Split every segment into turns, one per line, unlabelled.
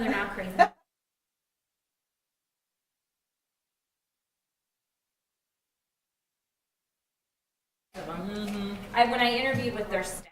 They're not crazy. When I interviewed with their staff.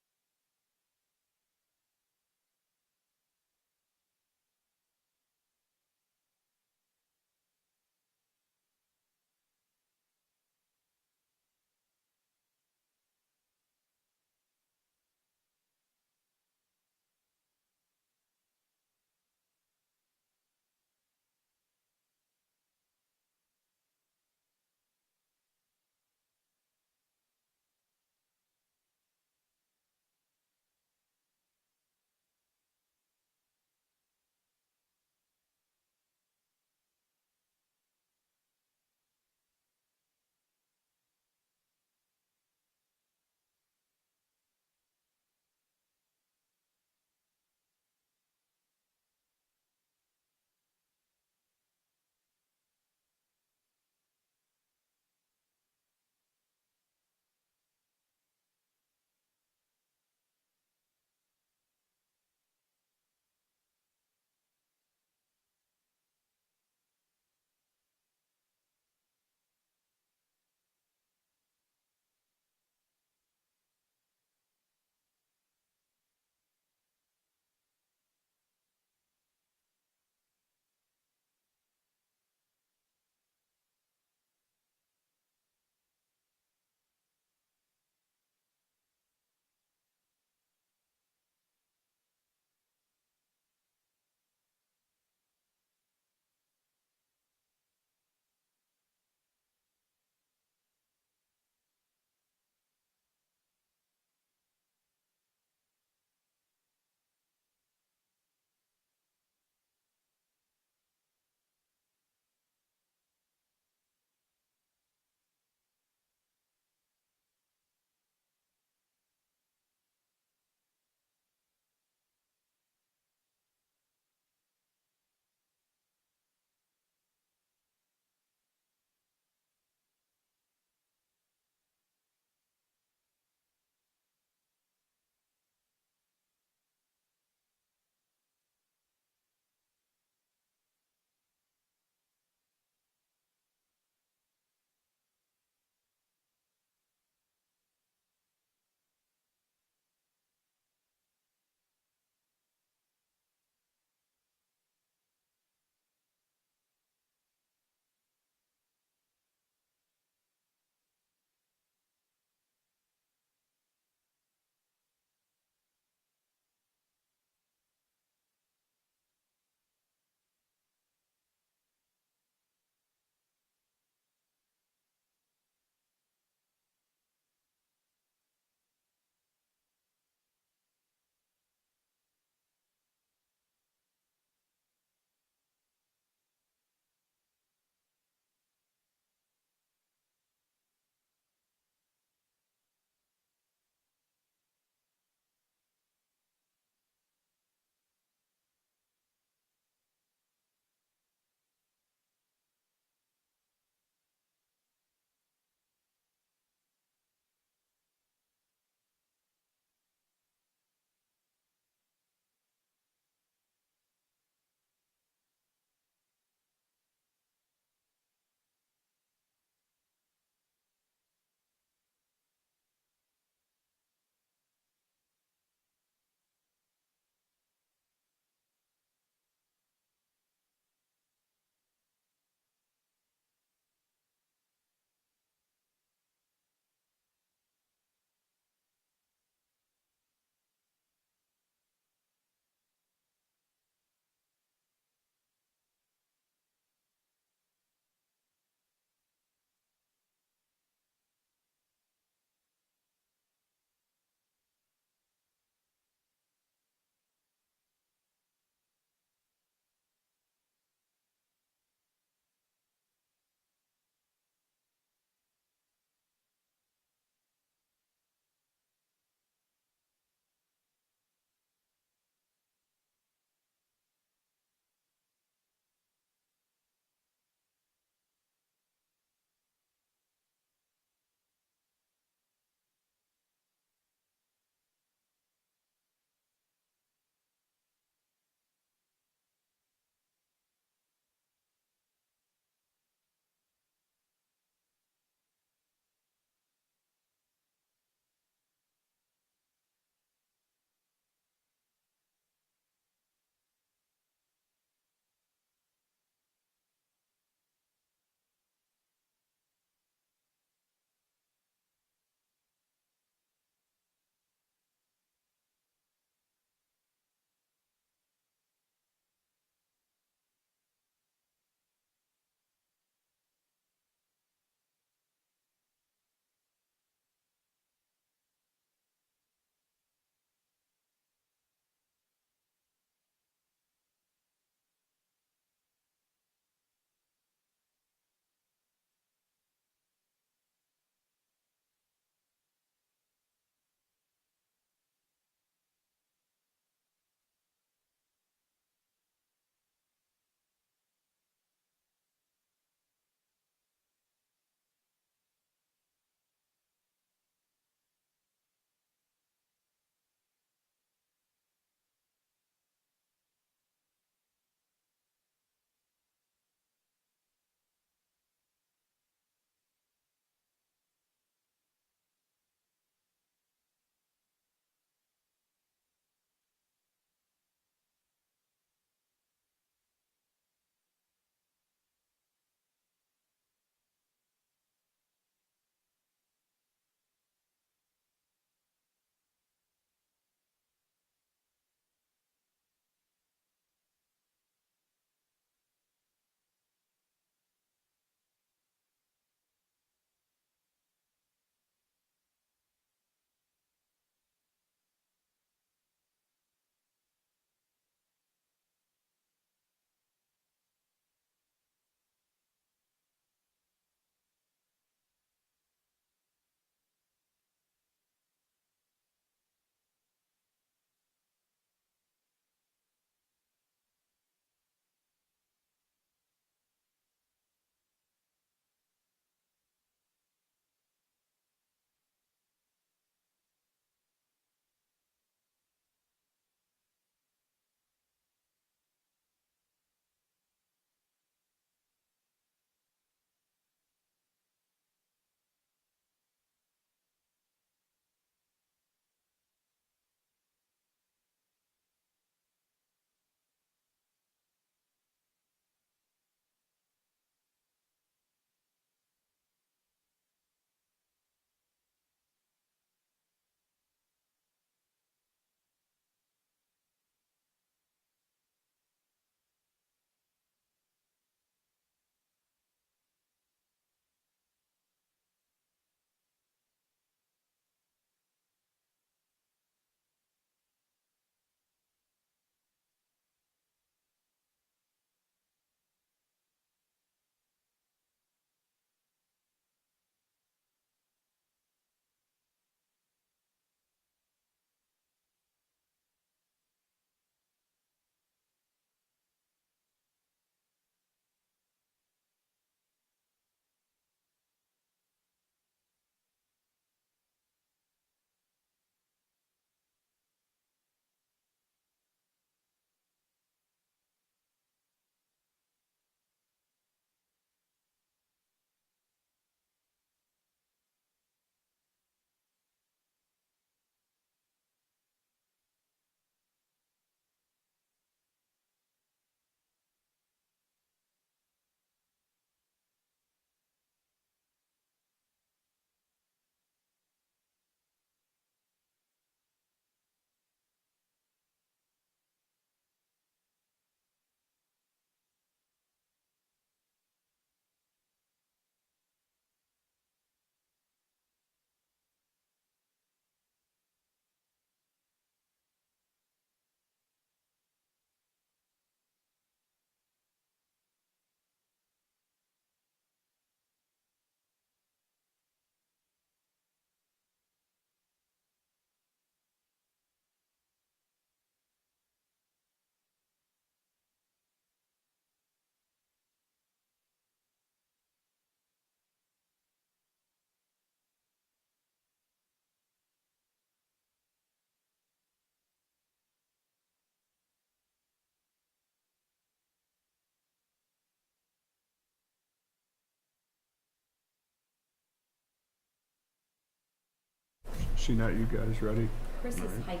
Looking at you guys, ready?
Chris is
All right.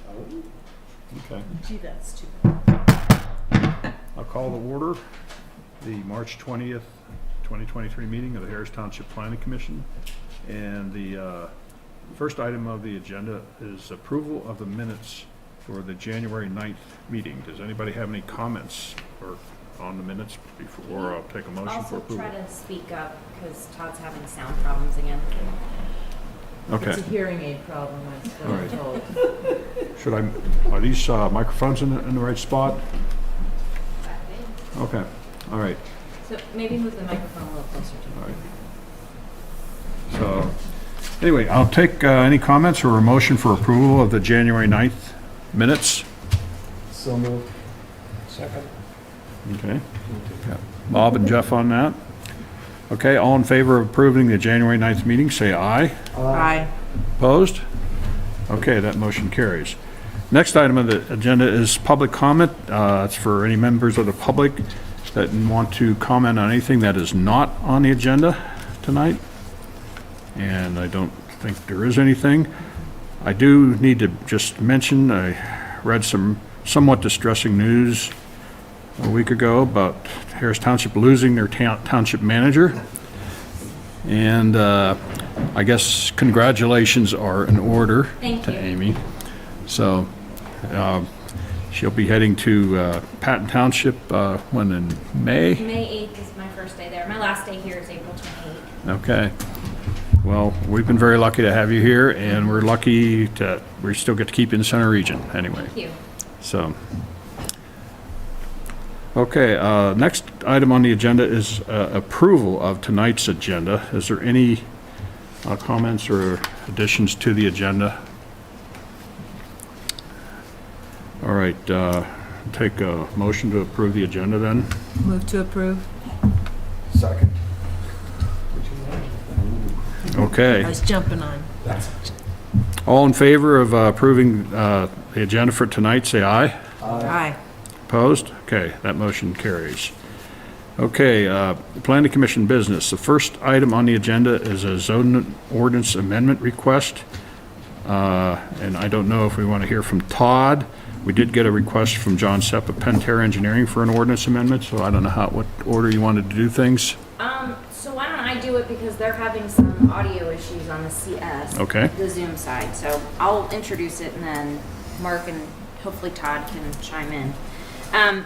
hiking.
Okay.
Gee, that's too.
I'll call the order the March 20th, 2023 meeting of the Harris Township Planning Commission. And the first item of the agenda is approval of the minutes for the January 9th meeting. Does anybody have any comments or on the minutes before I'll take a motion for
Also
approval?
try to speak up because Todd's having sound problems again.
Okay.
It's a hearing aid problem,
All
I'm
right.
told.
Should are these microphones in the right spot? Okay, all right,
So maybe move the microphone a little closer to
all
me.
right. So, anyway, I'll take any comments or a motion for approval of the January 9th minutes.
So moved. Second.
Okay. Got Bob and Jeff on that. Okay, all in favor of approving the January 9th meeting, say aye.
Aye.
Opposed? Okay, that motion carries. Next item of the agenda is public comment. It's for any members of the public that want to comment on anything that is not on the agenda tonight. And I don't think there is anything. I do need to just mention, I read some somewhat distressing news a week ago about Harris Township losing their township manager. And I guess congratulations are in order
Thank
to
you.
Amy. So she'll be heading to Patton Township when in May?
May 8th is my first day there. My last day here is April 28th.
Okay. Well, we've been very lucky to have you here, and we're lucky that we still get to keep you in the Center Region anyway.
Thank you.
So, okay, next item on the agenda is approval of tonight's agenda. Is there any comments or additions to the agenda? All right, take a motion to approve the agenda then.
Move to approve.
Second.
Okay.
I was jumping on.
All in favor of approving the agenda for tonight, say aye.
Aye.
Opposed? Okay, that motion carries. Okay, Planning Commission business. The first item on the agenda is a zone ordinance amendment request. And I don't know if we want to hear from Todd. We did get a request from John Sepp of Pentair Engineering for an ordinance amendment, so I don't know what order you wanted to do things.
So why don't I do it because they're having some audio issues on the CS.
Okay.
The Zoom side. So I'll introduce it and then Mark and hopefully Todd can chime in.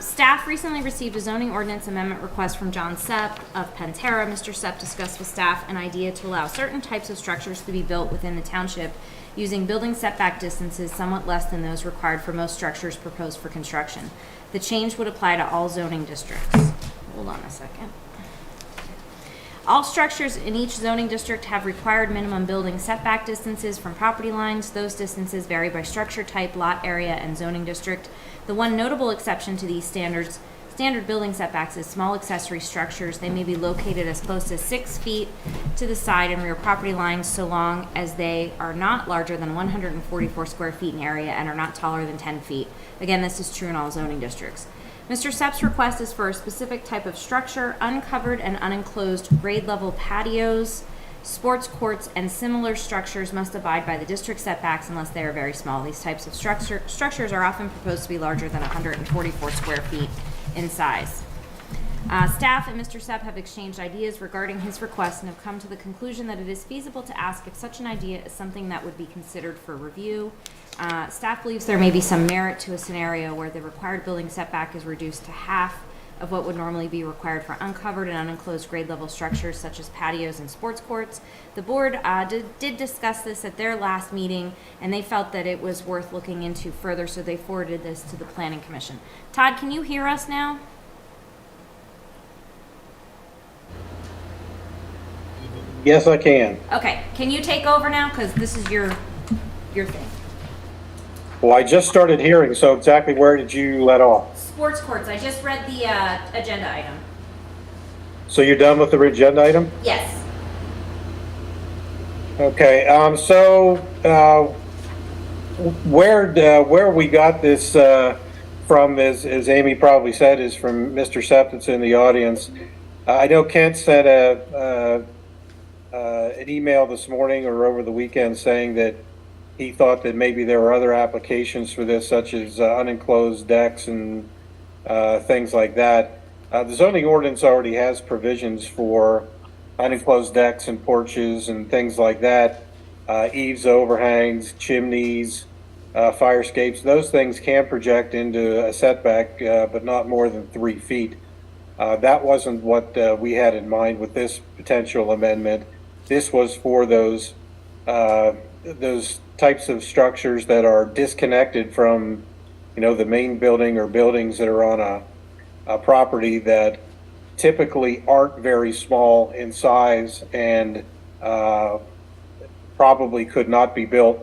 Staff recently received a zoning ordinance amendment request from John Sepp of Pantera. Mr. Sepp discussed with staff an idea to allow certain types of structures to be built within the township using building setback distances somewhat less than those required for most structures proposed for construction. The change would apply to all zoning districts. Hold on a second. All structures in each zoning district have required minimum building setback distances from property lines. Those distances vary by structure type, lot area, and zoning district. The one notable exception to these standard building setbacks is small accessory structures. They may be located as close as 6 feet to the side and rear property lines so long as they are not larger than 144 square feet in area and are not taller than 10 feet. Again, this is true in all zoning districts. Mr. Sepp's request is for a specific type of structure. Uncovered and unenclosed grade level patios, sports courts, and similar structures must abide by the district setbacks unless they are very small. These types of structures are often proposed to be larger than 144 square feet in size. Staff and Mr. Sepp have exchanged ideas regarding his request and have come to the conclusion that it is feasible to ask if such an idea is something that would be considered for review. Staff believes there may be some merit to a scenario where the required building setback is reduced to half of what would normally be required for uncovered and unenclosed grade level structures such as patios and sports courts. The board did discuss this at their last meeting, and they felt that it was worth looking into further, so they forwarded this to the Planning Commission. Todd, can you hear us now?
Yes, I can.
Okay, can you take over now? Because this is your thing.
Well, I just started hearing, so exactly where did you let off?
Sports courts, I just read the agenda item.
So you're done with the agenda item?
Yes.
Okay, where we got this from, as Amy probably said, is from Mr. Sepp that's in the audience. I know Kent sent an email this morning or over the weekend saying that he thought that maybe there were other applications for this, such as unenclosed decks and things like that. The zoning ordinance already has provisions for unenclosed decks and porches and things like that, eaves, overhangs, chimneys, fire escapes. Those things can project into a setback, but not more than 3 feet. That wasn't what we had in mind with this potential amendment. This was for those types of structures that are disconnected from, the main building or buildings that are on a property that typically aren't very small in size and probably could not be built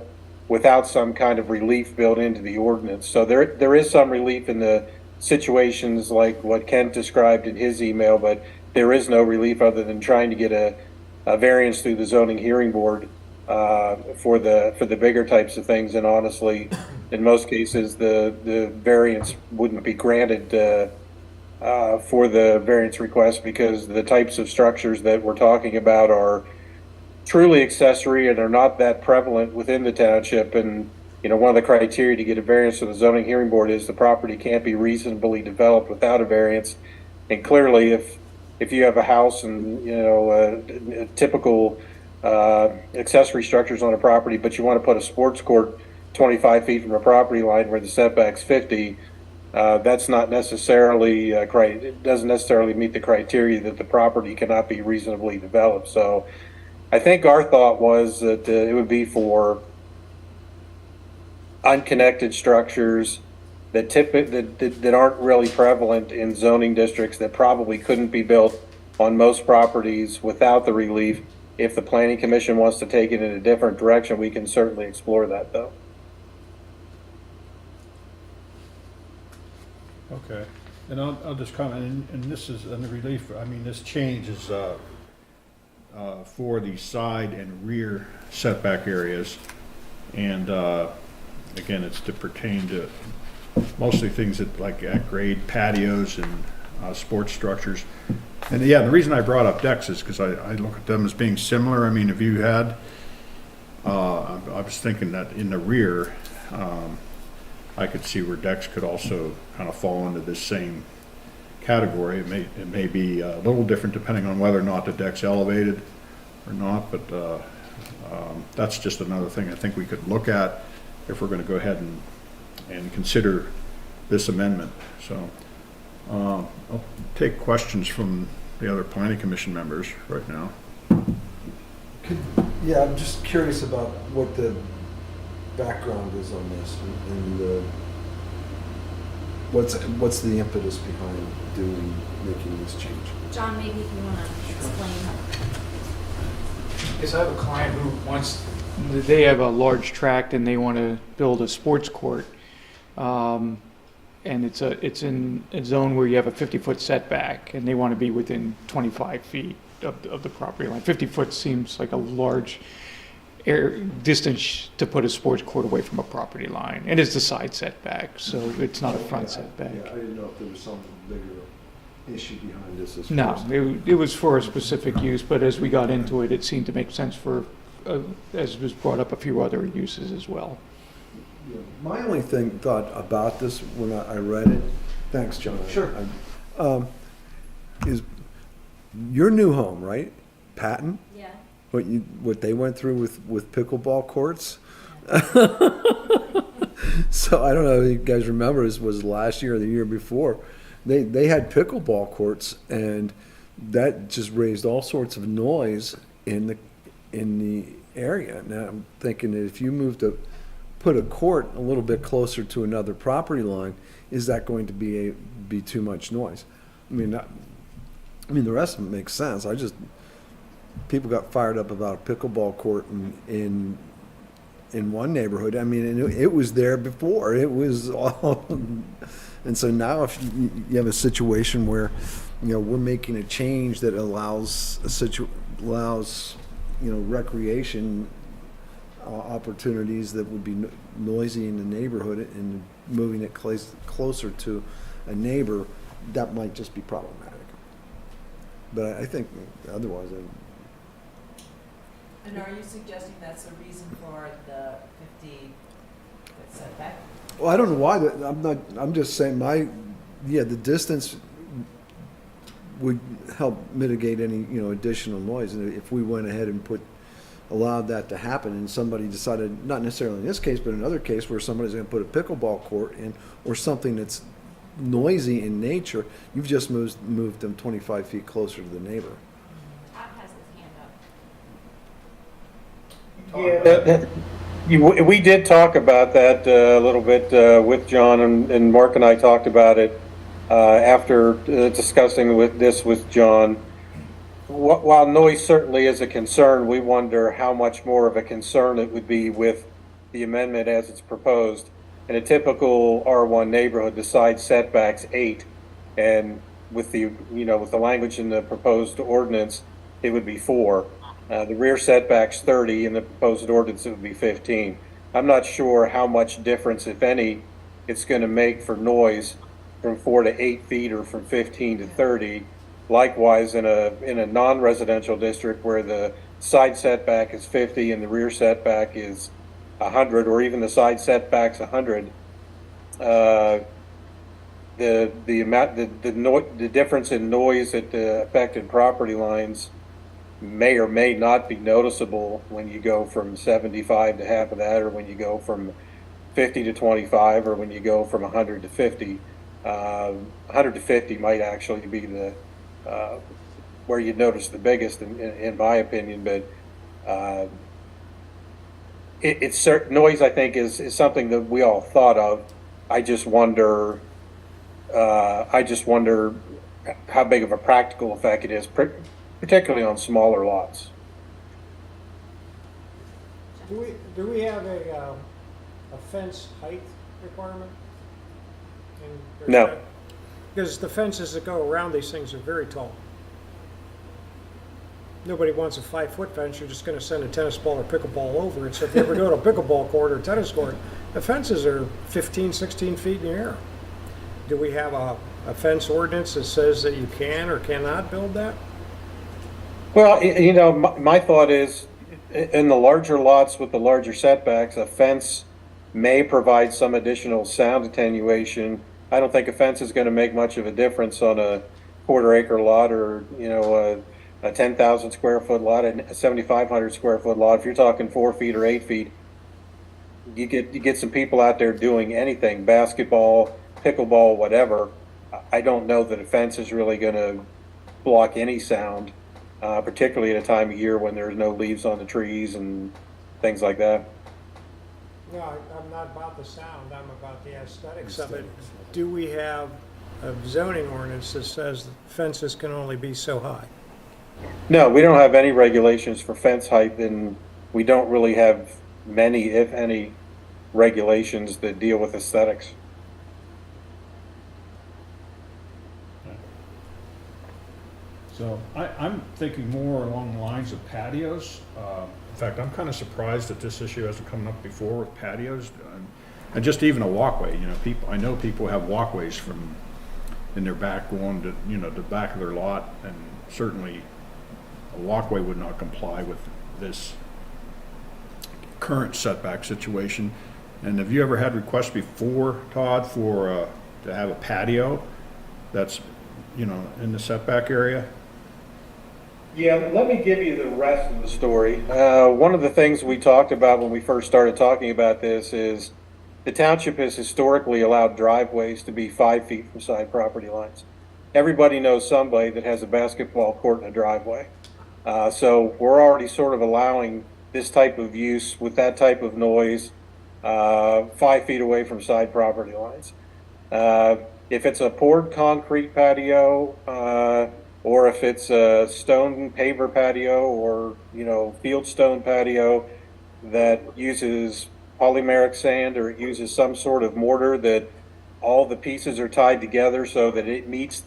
without some kind of relief built into the ordinance. So there is some relief in the situations like what Kent described in his email, but there is no relief other than trying to get a variance through the zoning hearing board for the bigger types of things. And honestly, in most cases, the variance wouldn't be granted for the variance request, because the types of structures that we're talking about are truly accessory and are not that prevalent within the township. And one of the criteria to get a variance to the zoning hearing board is the property can't be reasonably developed without a variance. And clearly, if you have a house and typical accessory structures on a property, but you want to put a sports court 25 feet from a property line where the setback's 50, that's not necessarily it doesn't necessarily meet the criteria that the property cannot be reasonably developed. So I think our thought was that it would be for unconnected structures that aren't really prevalent in zoning districts, that probably couldn't be built on most properties without the relief. If the planning commission wants to take it in a different direction, we can certainly explore that, though.
Okay, and I'll just comment, and this is, and the relief, I mean, this change is for the side and rear setback areas. And again, it's to pertain to mostly things that like at grade patios and sports structures. And yeah, the reason I brought up decks is because I look at them as being similar. I mean, if you had, I was thinking that in the rear, I could see where decks could also kind of fall into this same category. It may be a little different depending on whether or not the deck's elevated or not, but that's just another thing I think we could look at if we're going to go ahead and consider this amendment. So I'll take questions from the other planning commission members right now.
Yeah, I'm just curious about what the background is on this, and what's the impetus behind making this change?
John, maybe if you want to explain.
Yes, I have a client who they have a large tract and they want to build a sports court. And it's in a zone where you have a 50-foot setback and they want to be within 25 feet of the property line. 50 foot seems like a large distance to put a sports court away from a property line. And it's the side setback, so it's not a front setback.
Yeah, I didn't know if there was some bigger issue behind this.
No, it was for a specific use, but as we got into it, it seemed to make sense for, as was brought up, a few other uses as well.
Yeah. My only thought about this when I read it, thanks, John.
Sure.
Is your new home, right? Patton?
Yeah.
What they went through with pickleball courts? So I don't know if you guys remember, this was last year or the year before. They had pickleball courts, and that just raised all sorts of noise in the area. Now I'm thinking that if you put a court a little bit closer to another property line, is that going to be too much noise? I mean, the rest of it makes sense. People got fired up about a pickleball court in one neighborhood. I mean, and it was there before. It was all, and so now if you have a situation where, we're making a change that allows recreation opportunities that would be noisy in the neighborhood, and moving it closer to a neighbor, that might just be problematic. But I think otherwise,
And are you suggesting that's the reason for the 50-foot setback?
Well, I don't know why, I'm just saying the distance would help mitigate any, additional noise. And if we went ahead and allowed that to happen and somebody decided, not necessarily in this case, but in another case where somebody's gonna put a pickleball court in or something that's noisy in nature, you've just moved them 25 feet closer to the neighbor.
Todd has his hand up.
Yeah, we did talk about that a little bit with John, and Mark and I talked about it after discussing this with John. While noise certainly is a concern, we wonder how much more of a concern it would be with the amendment as it's proposed. In a typical R1 neighborhood, the side setback's 8, and with the language in the proposed ordinance, it would be 4. The rear setback's 30, in the proposed ordinance it would be 15. I'm not sure how much difference, if any, it's going to make for noise from 4 to 8 feet or from 15 to 30. Likewise, in a non-residential district where the side setback is 50 and the rear setback is 100, or even the side setback's 100, the difference in noise at the affected property lines may or may not be noticeable when you go from 75 to half of that, or when you go from 50 to 25, or when you go from 100 to 50. 100 to 50 might actually be the where you'd notice the biggest, in my opinion. But it's certain noise, I think, is something that we all thought of. I just wonder how big of a practical effect it is, particularly on smaller lots.
Do we have a fence height requirement?
No.
Because the fences that go around these things are very tall. Nobody wants a 5-foot fence, you're just gonna send a tennis ball or pickleball over it. So if you ever go to a pickleball court or tennis court, the fences are 15, 16 feet in the air. Do we have a fence ordinance that says that you can or cannot build that?
Well, my thought is, in the larger lots with the larger setbacks, a fence may provide some additional sound attenuation. I don't think a fence is going to make much of a difference on a quarter-acre lot, or a 10,000 square foot lot, a 7,500 square foot lot. If you're talking 4 feet or 8 feet, you get some people out there doing anything, basketball, pickleball, whatever. I don't know that a fence is really going to block any sound, particularly at a time of year when there's no leaves on the trees and things like that.
No, I'm not about the sound, I'm about the aesthetics of it. Do we have a zoning ordinance that says that fences can only be so high?
No, we don't have any regulations for fence height, and we don't really have many, if any, regulations that deal with aesthetics.
So I'm thinking more along the lines of patios. In fact, I'm kind of surprised that this issue hasn't come up before with patios. And just even a walkway, I know people have walkways in their back going to, the back of their lot, and certainly a walkway would not comply with this current setback situation. And have you ever had requests before, Todd, to have a patio that's, in the setback area?
Yeah, let me give you the rest of the story. One of the things we talked about when we first started talking about this is the township has historically allowed driveways to be 5 feet from side property lines. Everybody knows somebody that has a basketball court in a driveway. So we're already sort of allowing this type of use with that type of noise 5 feet away from side property lines. If it's a poured concrete patio, or if it's a stone paver patio, or field stone patio that uses polymeric sand, or it uses some sort of mortar that all the pieces are tied together so that it meets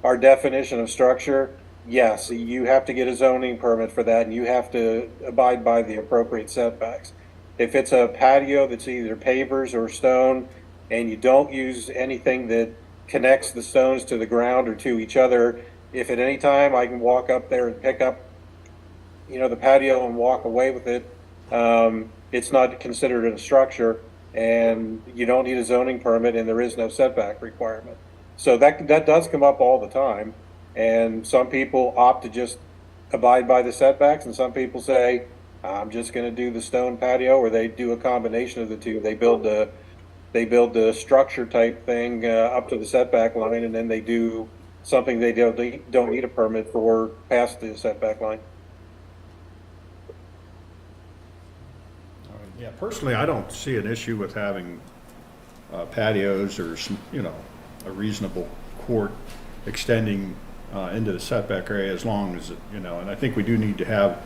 our definition of structure, yes, you have to get a zoning permit for that, and you have to abide by the appropriate setbacks. If it's a patio that's either pavers or stone, and you don't use anything that connects the stones to the ground or to each other, if at any time I can walk up there and pick up the patio and walk away with it, it's not considered a structure, and you don't need a zoning permit, and there is no setback requirement. So that does come up all the time, and some people opt to just abide by the setbacks, and some people say, I'm just going to do the stone patio, or they do a combination of the two. They build the structure type thing up to the setback line, and then they do something they don't need a permit for past the setback line.
Yeah, personally, I don't see an issue with having patios or, a reasonable court extending into the setback area as long as, and I think we do need to have,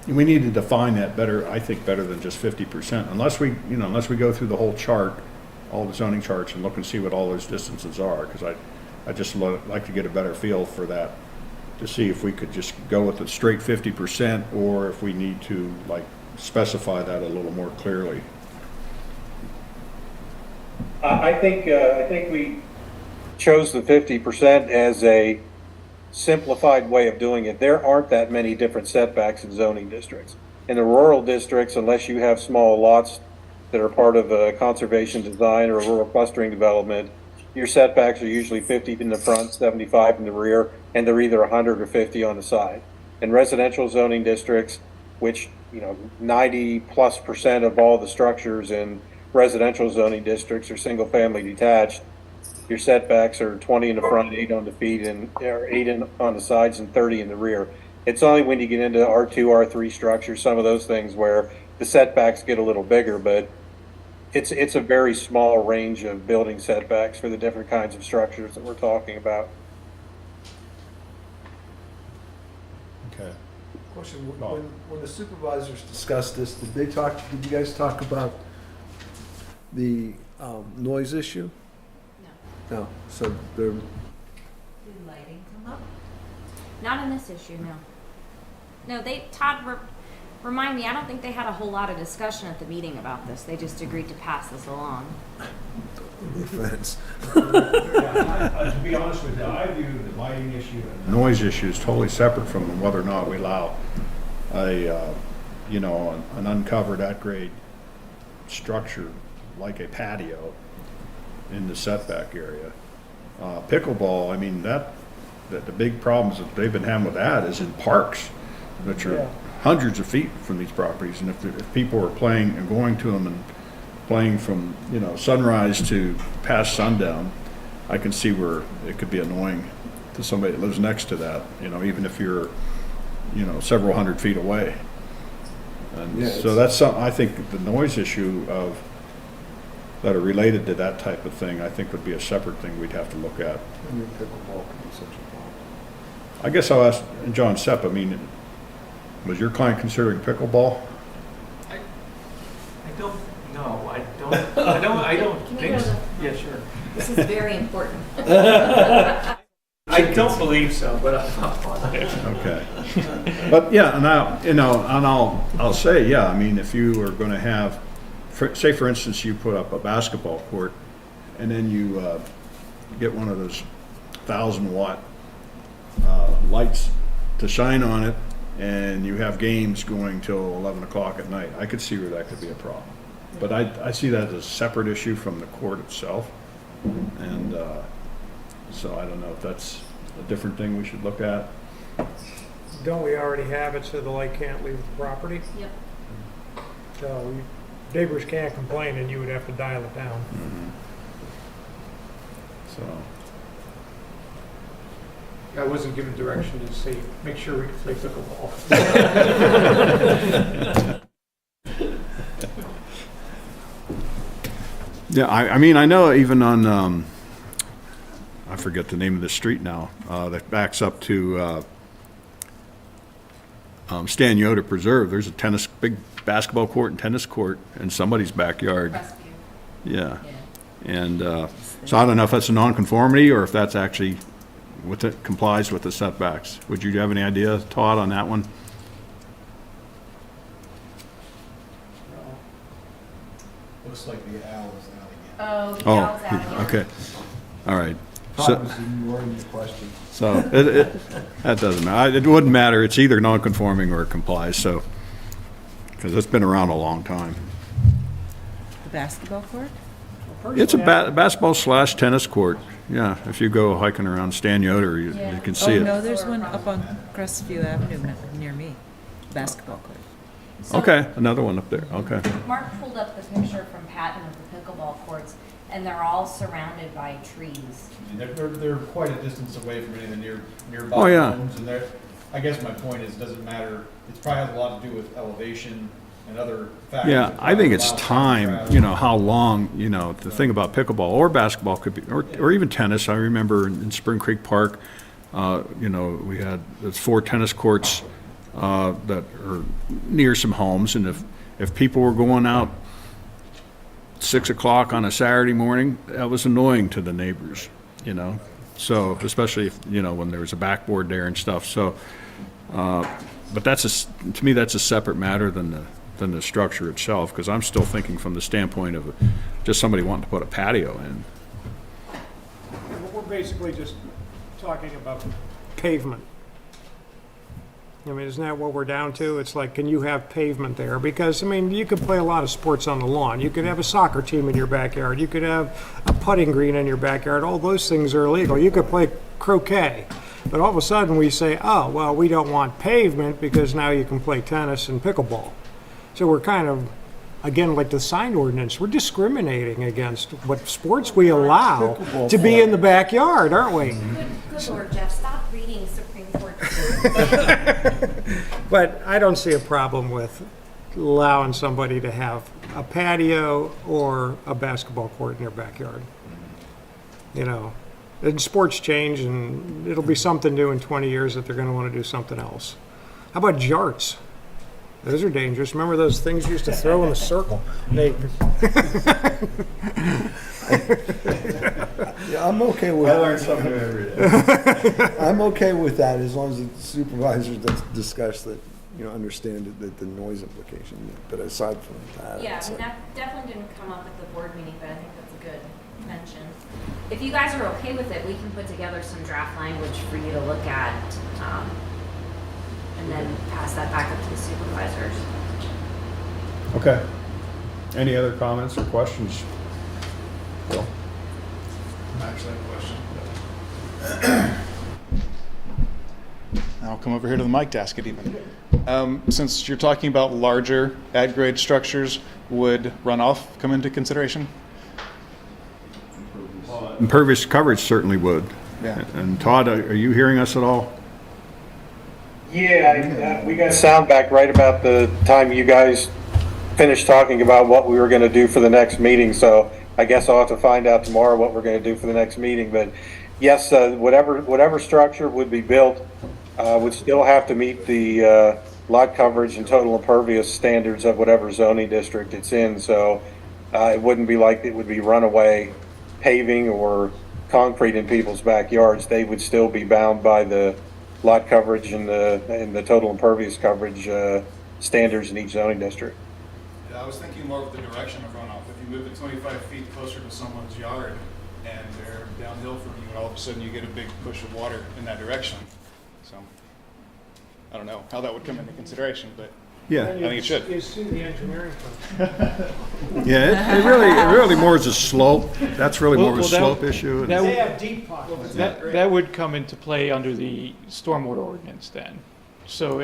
we need to define that better, I think, better than just 50%, unless we go through the whole chart, all the zoning charts, and look and see what all those distances are, because I just like to get a better feel for that, to see if we could just go with a straight 50%, or if we need to specify that a little more clearly.
I think we chose the 50% as a simplified way of doing it. There aren't that many different setbacks in zoning districts. In the rural districts, unless you have small lots that are part of a conservation design or a rural clustering development, your setbacks are usually 50 in the front, 75 in the rear, and they're either 100 or 50 on the side. In residential zoning districts, which 90+% of all the structures in residential zoning districts are single family detached, your setbacks are 20 in the front, 8 on the feet, or 8 on the sides, and 30 in the rear. It's only when you get into R2, R3 structures, some of those things, where the setbacks get a little bigger, but it's a very small range of building setbacks for the different kinds of structures that we're talking about.
Okay.
Question, when the supervisors discussed this, did you guys talk about the noise issue? No, so they're,
Did lighting come up?
Not in this issue, no. No, Todd, remind me, I don't think they had a whole lot of discussion at the meeting about this. They just agreed to pass this along.
offense.
To be honest with you, I view the lighting issue and the noise issue is totally separate from whether or not we allow an uncovered at-grade structure like a patio in the setback area. Pickleball, I mean, that the big problems that they've been having with that is in parks, which are hundreds of feet from these properties, and if people are playing and going to them and playing from sunrise to past sundown, I can see where it could be annoying to somebody that lives next to that, even if you're several hundred feet away. And so that's something, I think the noise issue of that are related to that type of thing, I think would be a separate thing we'd have to look at.
And your pickleball could be such a problem.
I guess I'll ask John Sepp, I mean, was your client considering pickleball?
I don't know. I don't
Can we
think
go
so.
to
Yeah, sure.
This is very important.
I don't believe so, but I'm not positive.
Okay. But yeah, and I'll say, yeah, I mean, if you are going to have, say for instance, you put up a basketball court and then you get one of those 1,000-watt lights to shine on it, and you have games going till 11 o'clock at night, I could see where that could be a problem. But I see that as a separate issue from the court itself. And so I don't know if that's a different thing we should look at.
Don't we already have it so the light can't leave the property?
Yep.
So neighbors can't complain and you would have to dial it down.
Mm-hmm. So,
I wasn't given direction to say, make sure we can play pickleball.
yeah, I mean, I know even on, I forget the name of the street now, that backs up to Stan Yoder Preserve, there's a big basketball court and tennis court in somebody's backyard.
Rescue.
Yeah. And so I don't know if that's a nonconformity or if that's actually complies with the setbacks. Would you have any idea, Todd, on that one?
Looks like the owl is out again.
Oh, the
Oh,
owl's out again.
okay. All right.
Todd was ignoring your question.
So that doesn't matter. It wouldn't matter. It's either non-conforming or it complies, so, because it's been around a long time.
The basketball court?
It's a basketball / tennis court. Yeah, if you go hiking around Stan Yoder, you can see
Oh,
it.
no, there's one up on Crestview Avenue near me, basketball court.
So
Okay, another one up there, okay.
Mark pulled up the picture from Patton of the pickleball courts, and they're all surrounded by trees.
They're quite a distance away from any of the nearby
Oh, yeah.
homes, and I guess my point is, it doesn't matter, it's probably has a lot to do with elevation and other factors.
Yeah,
that
I think
probably
it's
allow
time,
travel.
how long, the thing about pickleball or basketball could be, or even tennis. I remember in Spring Creek Park, we had, there's 4 tennis courts that are near some homes, and if people were going out 6 o'clock on a Saturday morning, that was annoying to the neighbors, So, especially if, when there was a backboard there and stuff, so, but to me, that's a separate matter than the structure itself, because I'm still thinking from the standpoint of just somebody wanting to put a patio in.
We're basically just talking about pavement. I mean, isn't that what we're down to? It's like, can you have pavement there? Because, I mean, you could play a lot of sports on the lawn. You could have a soccer team in your backyard. You could have a putting green in your backyard. All those things are illegal. You could play croquet. But all of a sudden we say, oh, well, we don't want pavement because now you can play tennis and pickleball. So we're kind of, again, like the sign ordinance, we're discriminating against what sports we allow to be in the backyard, aren't we?
Good Lord, Jeff, stop reading Supreme Court.
But I don't see a problem with allowing somebody to have a patio or a basketball court in their backyard. And sports change, and it'll be something new in 20 years that they're going to want to do something else. How about jarts? Those are dangerous. Remember those things you used to throw in a circle?
Yeah, I'm okay with.
I learn something new every day.
I'm okay with that as long as the supervisors discuss that, understand that the noise implication. But aside from that,
Yeah,
it's
I mean,
like-
that definitely didn't come up at the board meeting, but I think that's a good mention. If you guys are okay with it, we can put together some draft language for you to look at, and then pass that back up to the supervisors.
Okay. Any other comments or questions? Bill?
Actually, I have a question.
I'll come over here to the mic to ask it even. Since you're talking about larger at-grade structures, would runoff come into consideration?
Impervious coverage certainly would.
Yeah.
And Todd, are you hearing us at all?
Yeah, we got sound back right about the time you guys finished talking about what we were going to do for the next meeting, so I guess I'll have to find out tomorrow what we're going to do for the next meeting. But yes, whatever structure would be built would still have to meet the lot coverage and total impervious standards of whatever zoning district it's in. So it wouldn't be like it would be runaway paving or concrete in people's backyards. They would still be bound by the lot coverage and the total impervious coverage standards in each zoning district.
Yeah, I was thinking more of the direction of runoff. If you move it 25 feet closer to someone's yard and they're downhill from you, and all of a sudden you get a big push of water in that direction. So I don't know how that would come into consideration, but
Yeah.
I think it should.
You see the engineering firm.
Yeah, it really more is a slope. That's really more of a
Well, that-
slope issue.
that
They
would-
have deep pockets.
That would come into play under the stormwater ordinance then. So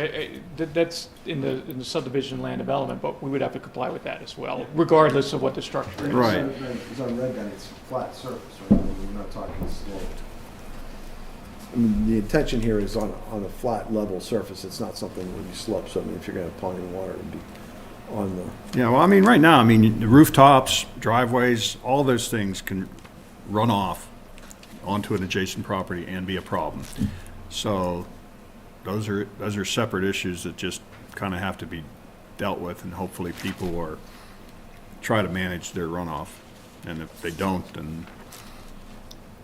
that's in the subdivision land development, but we would have to comply with that as well, regardless of what the structure is.
Right.
It's on red gun, it's flat surface, right? We're not talking slope.
I mean, the intention here is on a flat, level surface. It's not something where you slope. So, I mean, if you're going to have ponding water, it'd be on the.
Yeah, well, I mean, right now, I mean, the rooftops, driveways, all those things can run off onto an adjacent property and be a problem. So those are separate issues that just kind of have to be dealt with, and hopefully people are try to manage their runoff. And if they don't, then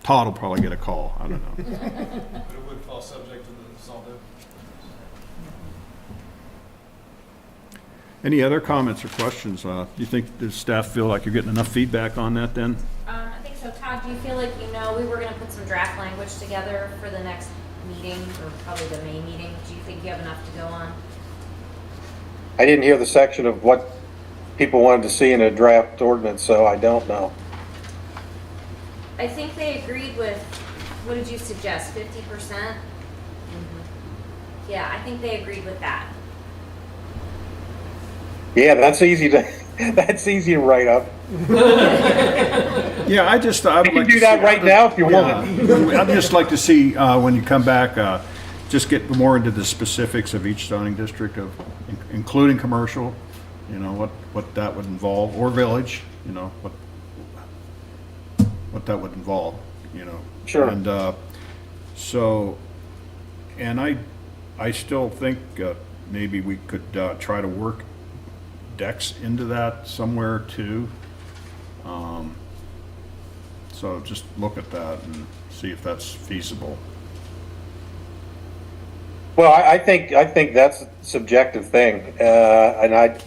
Todd will probably get a call. I don't know.
But it would fall subject to the salt.
Any other comments or questions? Do you think the staff feel like you're getting enough feedback on that then?
I think so. Todd, do you feel like we were going to put some draft language together for the next meeting, or probably the May meeting. Do you think you have enough to go on?
I didn't hear the section of what people wanted to see in a draft ordinance, so I don't know.
I think they agreed with, what did you suggest, 50%? Yeah, I think they agreed with that.
Yeah, that's easy to, that's easy to write up.
Yeah, I would
You
like
can
to
do that
see-
right now if you want.
I'd just like to see, when you come back, just get more into the specifics of each zoning district of, including commercial, you know, what that would involve, or village, you know, what that would involve, you know.
Sure.
And, and I still think, maybe we could, try to work decks into that somewhere too. So just look at that and see if that's feasible.
Well, I think that's a subjective thing, and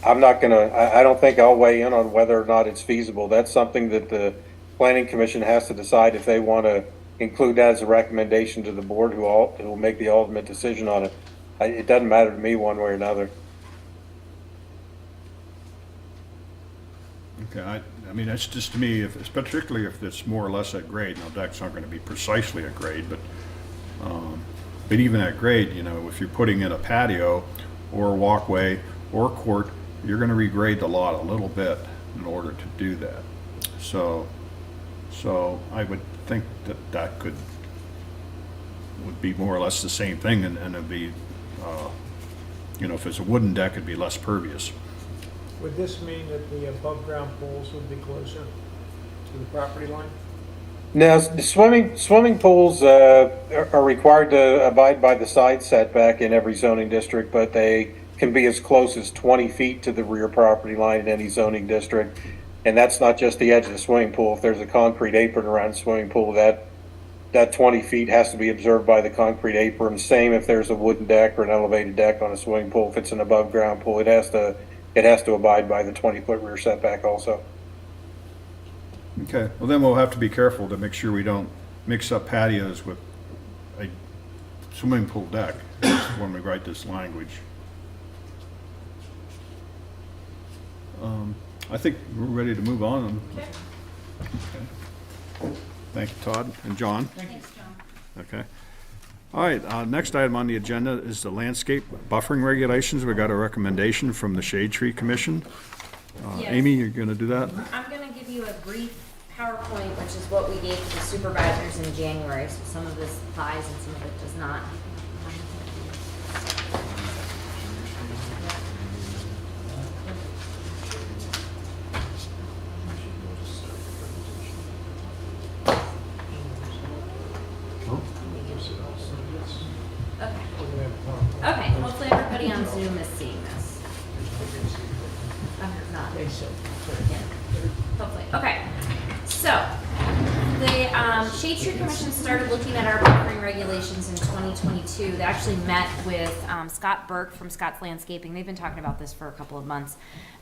I'm not gonna, I don't think I'll weigh in on whether or not it's feasible. That's something that the planning commission has to decide if they want to include that as a recommendation to the board who will make the ultimate decision on it. It doesn't matter to me one way or another.
Okay, I mean, that's just to me, particularly if it's more or less at grade. Now, decks aren't going to be precisely at grade, but even at grade, you know, if you're putting in a patio or a walkway or court, you're going to regrade the lot a little bit in order to do that. So I would think that would be more or less the same thing, and it'd be, you know, if it's a wooden deck, it'd be less pervious.
Would this mean that the above-ground pools would be closer to the property line?
Now, the swimming pools are required to abide by the side setback in every zoning district, but they can be as close as 20 feet to the rear property line in any zoning district. And that's not just the edge of the swimming pool. If there's a concrete apron around the swimming pool, that 20 feet has to be observed by the concrete apron. Same if there's a wooden deck or an elevated deck on a swimming pool. If it's an above ground pool, it has to abide by the 20-foot rear setback also.
Okay, well then we'll have to be careful to make sure we don't mix up patios with a swimming pool deck when we write this language. I think we're ready to move on. Okay. Thank you, Todd and John.
Thanks, John.
Okay. All right, next item on the agenda is the landscape buffering regulations. We got a recommendation from the Shade Tree Commission.
Yes.
Amy, you're gonna do that?
I'm going to give you a brief PowerPoint, which is what we gave to the supervisors in January. So some of this applies and some of it does not. Okay, hopefully everybody on Zoom is seeing this. Not. Yeah. Hopefully. Okay. So, the Shade Tree Commission started looking at our buffering regulations in 2022. They actually met with Scott Burke from Scott's Landscaping. They've been talking about this for a couple of months.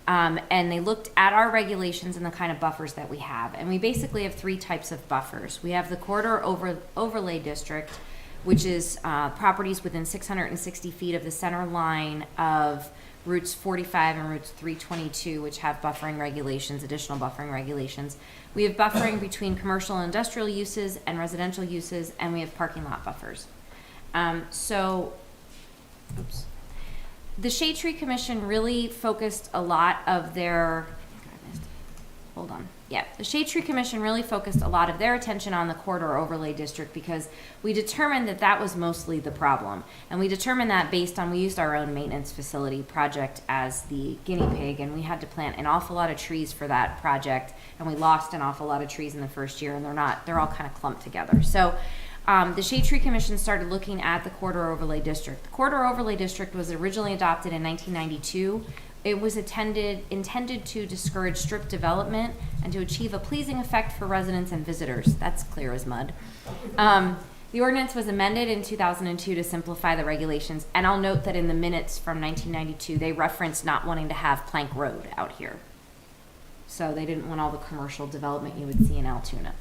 And they looked at our regulations and the kind of buffers that we have. And we basically have three types of buffers. We have the corridor overlay district, which is properties within 660 feet of the center line of routes 45 and routes 322, which have buffering regulations, additional buffering regulations. We have buffering between commercial and industrial uses and residential uses, and we have parking lot buffers. The Shade Tree Commission really focused a lot of their, the Shade Tree Commission really focused a lot of their attention on the corridor overlay district because we determined that that was mostly the problem. And we determined that based on, we used our own maintenance facility project as the guinea pig, and we had to plant an awful lot of trees for that project, and we lost an awful lot of trees in the first year, and they're all kind of clumped together. So the Shade Tree Commission started looking at the corridor overlay district. The corridor overlay district was originally adopted in 1992. It was intended to discourage strip development and to achieve a pleasing effect for residents and visitors. That's clear as mud. The ordinance was amended in 2002 to simplify the regulations, and I'll note that in the minutes from 1992, they referenced not wanting to have Plank Road out here. So they didn't want all the commercial development you would see in Altoona.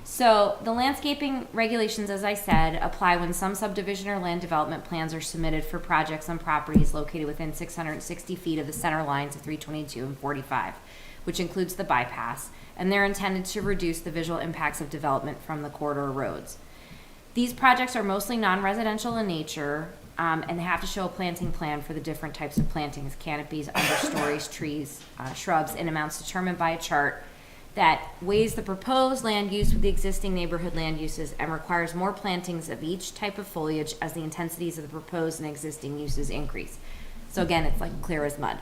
So the landscaping regulations, as I said, apply when some subdivision or land development plans are submitted for projects on properties located within 660 feet of the center lines of 322 and 45, which includes the bypass, and they're intended to reduce the visual impacts of development from the corridor roads. These projects are mostly non-residential in nature, and they have to show a planting plan for the different types of plantings, canopies, understories, trees, shrubs, in amounts determined by a chart that weighs the proposed land use with the existing neighborhood land uses and requires more plantings of each type of foliage as the intensities of the proposed and existing uses increase. So again, it's like clear as mud.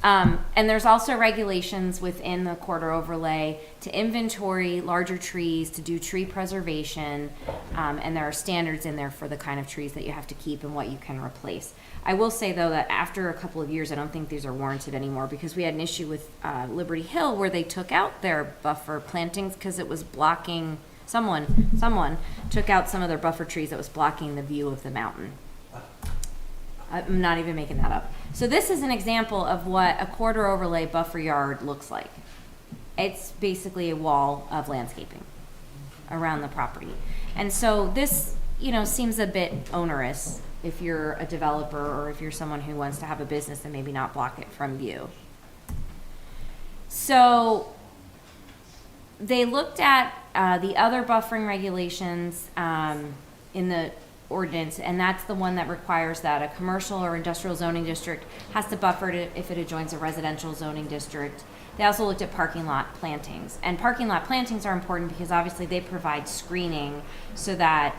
And there's also regulations within the corridor overlay to inventory larger trees, to do tree preservation, and there are standards in there for the kind of trees that you have to keep and what you can replace. I will say, though, that after a couple of years, I don't think these are warranted anymore, because we had an issue with Liberty Hill where they took out their buffer plantings because it was blocking, someone took out some of their buffer trees that was blocking the view of the mountain. I'm not even making that up. So this is an example of what a corridor overlay buffer yard looks like. It's basically a wall of landscaping around the property. And so this, seems a bit onerous if you're a developer or if you're someone who wants to have a business and maybe not block it from view. So they looked at the other buffering regulations in the ordinance, and that's the one that requires that a commercial or industrial zoning district has to buffer it if it adjoins a residential zoning district. They also looked at parking lot plantings, and parking lot plantings are important because obviously they provide screening so that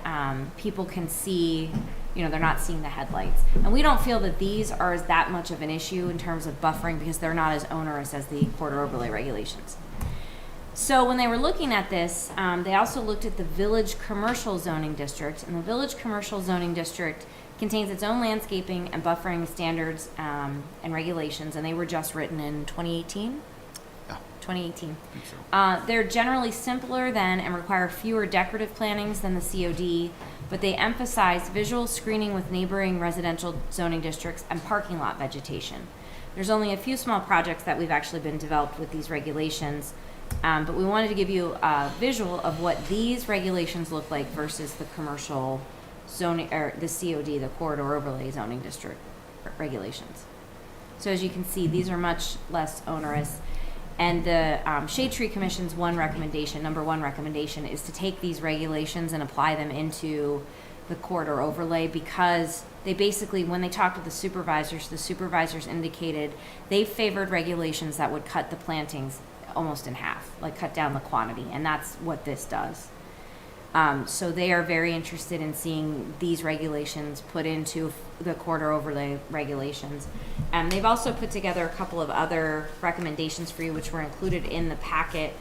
people can see, they're not seeing the headlights. And we don't feel that these are as that much of an issue in terms of buffering because they're not as onerous as the corridor overlay regulations. So when they were looking at this, they also looked at the village commercial zoning district, and the village commercial zoning district contains its own landscaping and buffering standards and regulations, and they were just written in 2018.
Yeah.
2018. They're generally simpler than and require fewer decorative plantings than the COD, but they emphasize visual screening with neighboring residential zoning districts and parking lot vegetation. There's only a few small projects that we've actually been developed with these regulations. But we wanted to give you a visual of what these regulations look like versus the commercial zoning, or the COD, the corridor overlay zoning district regulations. So as you can see, these are much less onerous. And the Shade Tree Commission's number one recommendation is to take these regulations and apply them into the corridor overlay, because they basically, when they talked with the supervisors indicated they favored regulations that would cut the plantings almost in half, like cut down the quantity, and that's what this does. So they are very interested in seeing these regulations put into the corridor overlay regulations. And they've also put together a couple of other recommendations for you, which were included in the packet.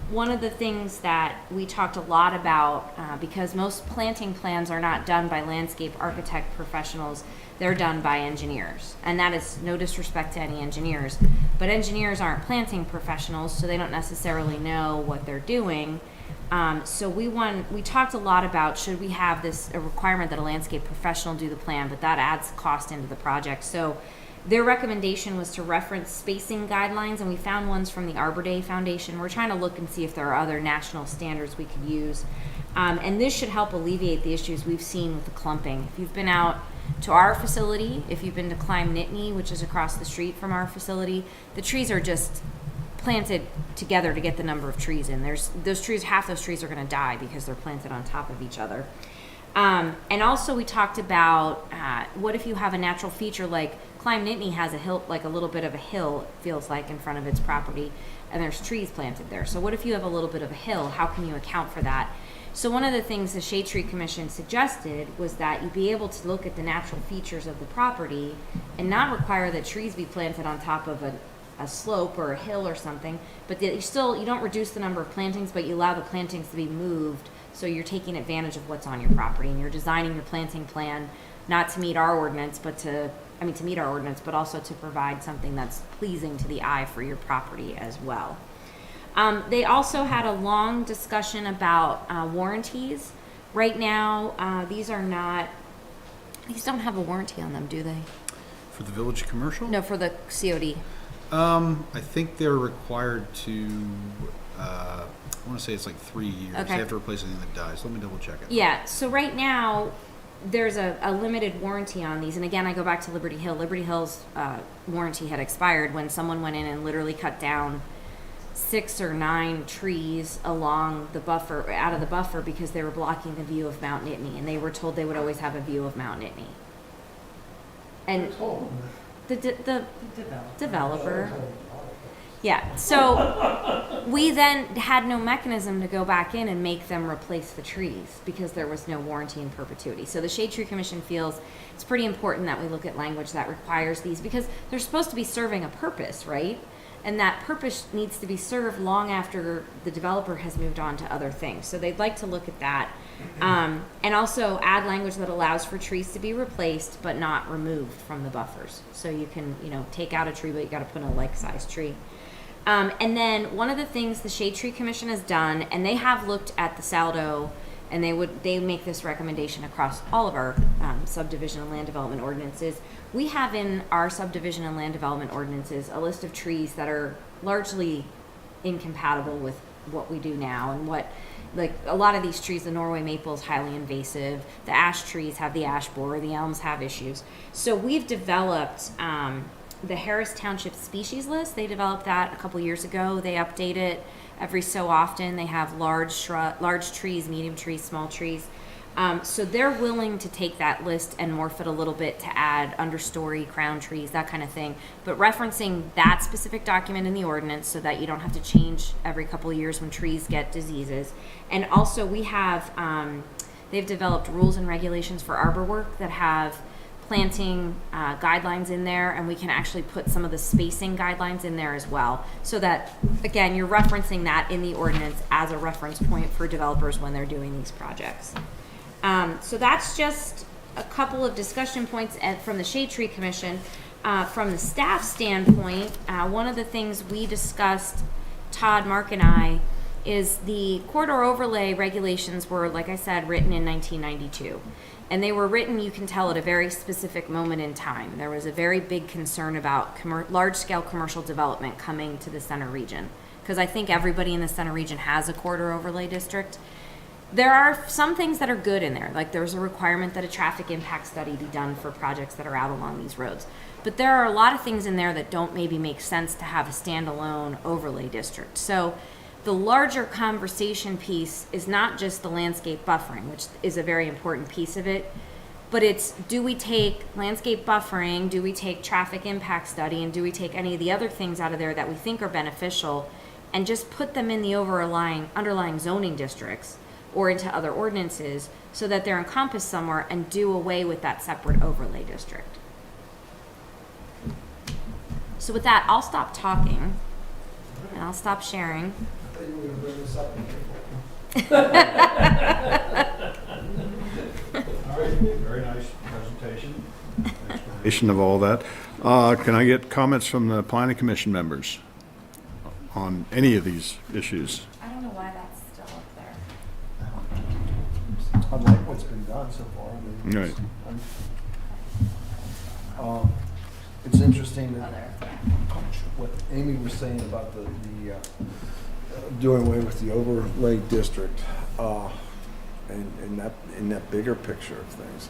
One of the things that we talked a lot about, because most planting plans are not done by landscape architect professionals, they're done by engineers. And that is no disrespect to any engineers, but engineers aren't planting professionals, so they don't necessarily know what they're doing. So we talked a lot about, should we have a requirement that a landscape professional do the plan, but that adds cost into the project. So their recommendation was to reference spacing guidelines, and we found ones from the Arbor Day Foundation. We're trying to look and see if there are other national standards we could use. And this should help alleviate the issues we've seen with the clumping. If you've been out to our facility, if you've been to Climb Nittany, which is across the street from our facility, the trees are just planted together to get the number of trees in. Half those trees are going to die because they're planted on top of each other. And also we talked about what if you have a natural feature like Climb Nittany has a hill, like a little bit of a hill, it feels like, in front of its property, and there's trees planted there. So what if you have a little bit of a hill? How can you account for that? So one of the things the Shade Tree Commission suggested was that you be able to look at the natural features of the property and not require that trees be planted on top of a slope or a hill or something, but that you don't reduce the number of plantings, but you allow the plantings to be moved, so you're taking advantage of what's on your property, and you're designing your planting plan not to meet our ordinance, to meet our ordinance, but also to provide something that's pleasing to the eye for your property as well. They also had a long discussion about warranties. Right now, these don't have a warranty on them, do they?
For the village commercial?
No, for the COD.
I think they're required to I want to say it's like 3 years.
Okay.
They have to replace anything that dies. Let me double check it.
Yeah, so right now, there's a limited warranty on these. And again, I go back to Liberty Hill. Liberty Hill's warranty had expired when someone went in and literally cut down 6 or 9 trees along the buffer, out of the buffer, because they were blocking the view of Mount Nittany. And they were told they would always have a view of Mount Nittany. And the developer. Yeah, so we then had no mechanism to go back in and make them replace the trees because there was no warranty in perpetuity. So the Shade Tree Commission feels it's pretty important that we look at language that requires these because they're supposed to be serving a purpose, right? And that purpose needs to be served long after the developer has moved on to other things. So they'd like to look at that. And also add language that allows for trees to be replaced but not removed from the buffers. So you can, take out a tree, but you got to put in a like-sized tree. And then one of the things the Shade Tree Commission has done, and they have looked at the Saldo, and they make this recommendation across all of our subdivision and land development ordinances. We have in our subdivision and land development ordinances a list of trees that are largely incompatible with what we do now, and like a lot of these trees, the Norway maple is highly invasive, the ash trees have the ash borer, the elms have issues. So we've developed the Harris Township species list. They developed that a couple years ago. They update it every so often. They have large trees, medium trees, small trees. So they're willing to take that list and morph it a little bit to add understory, crown trees, that kind of thing. But referencing that specific document in the ordinance so that you don't have to change every couple of years when trees get diseases. And also we have, they've developed rules and regulations for arbor work that have planting guidelines in there, and we can actually put some of the spacing guidelines in there as well, so that again you're referencing that in the ordinance as a reference point for developers when they're doing these projects. So that's just a couple of discussion points from the Shade Tree Commission. From the staff standpoint, one of the things we discussed, Todd, Mark, and I, is the corridor overlay regulations were, like I said, written in 1992. And they were written, you can tell, at a very specific moment in time. There was a very big concern about large-scale commercial development coming to the center region, because I think everybody in the center region has a corridor overlay district. There are some things that are good in there, like there's a requirement that a traffic impact study be done for projects that are out along these roads. But there are a lot of things in there that don't maybe make sense to have a standalone overlay district. So the larger conversation piece is not just the landscape buffering, which is a very important piece of it, but it's, do we take landscape buffering, do we take traffic impact study, and do we take any of the other things out of there that we think are beneficial and just put them in the underlying zoning districts or into other ordinances so that they're encompassed somewhere, and do away with that separate overlay district. So with that, I'll stop talking and I'll stop sharing.
All right, very nice presentation. Explanation of all that. Can I get comments from the planning commission members on any of these issues?
I don't know why that's still up there.
I like what's been done so far. I mean,
Right.
It's interesting that what Amy was saying about the doing away with the overlay district, and that bigger picture of things.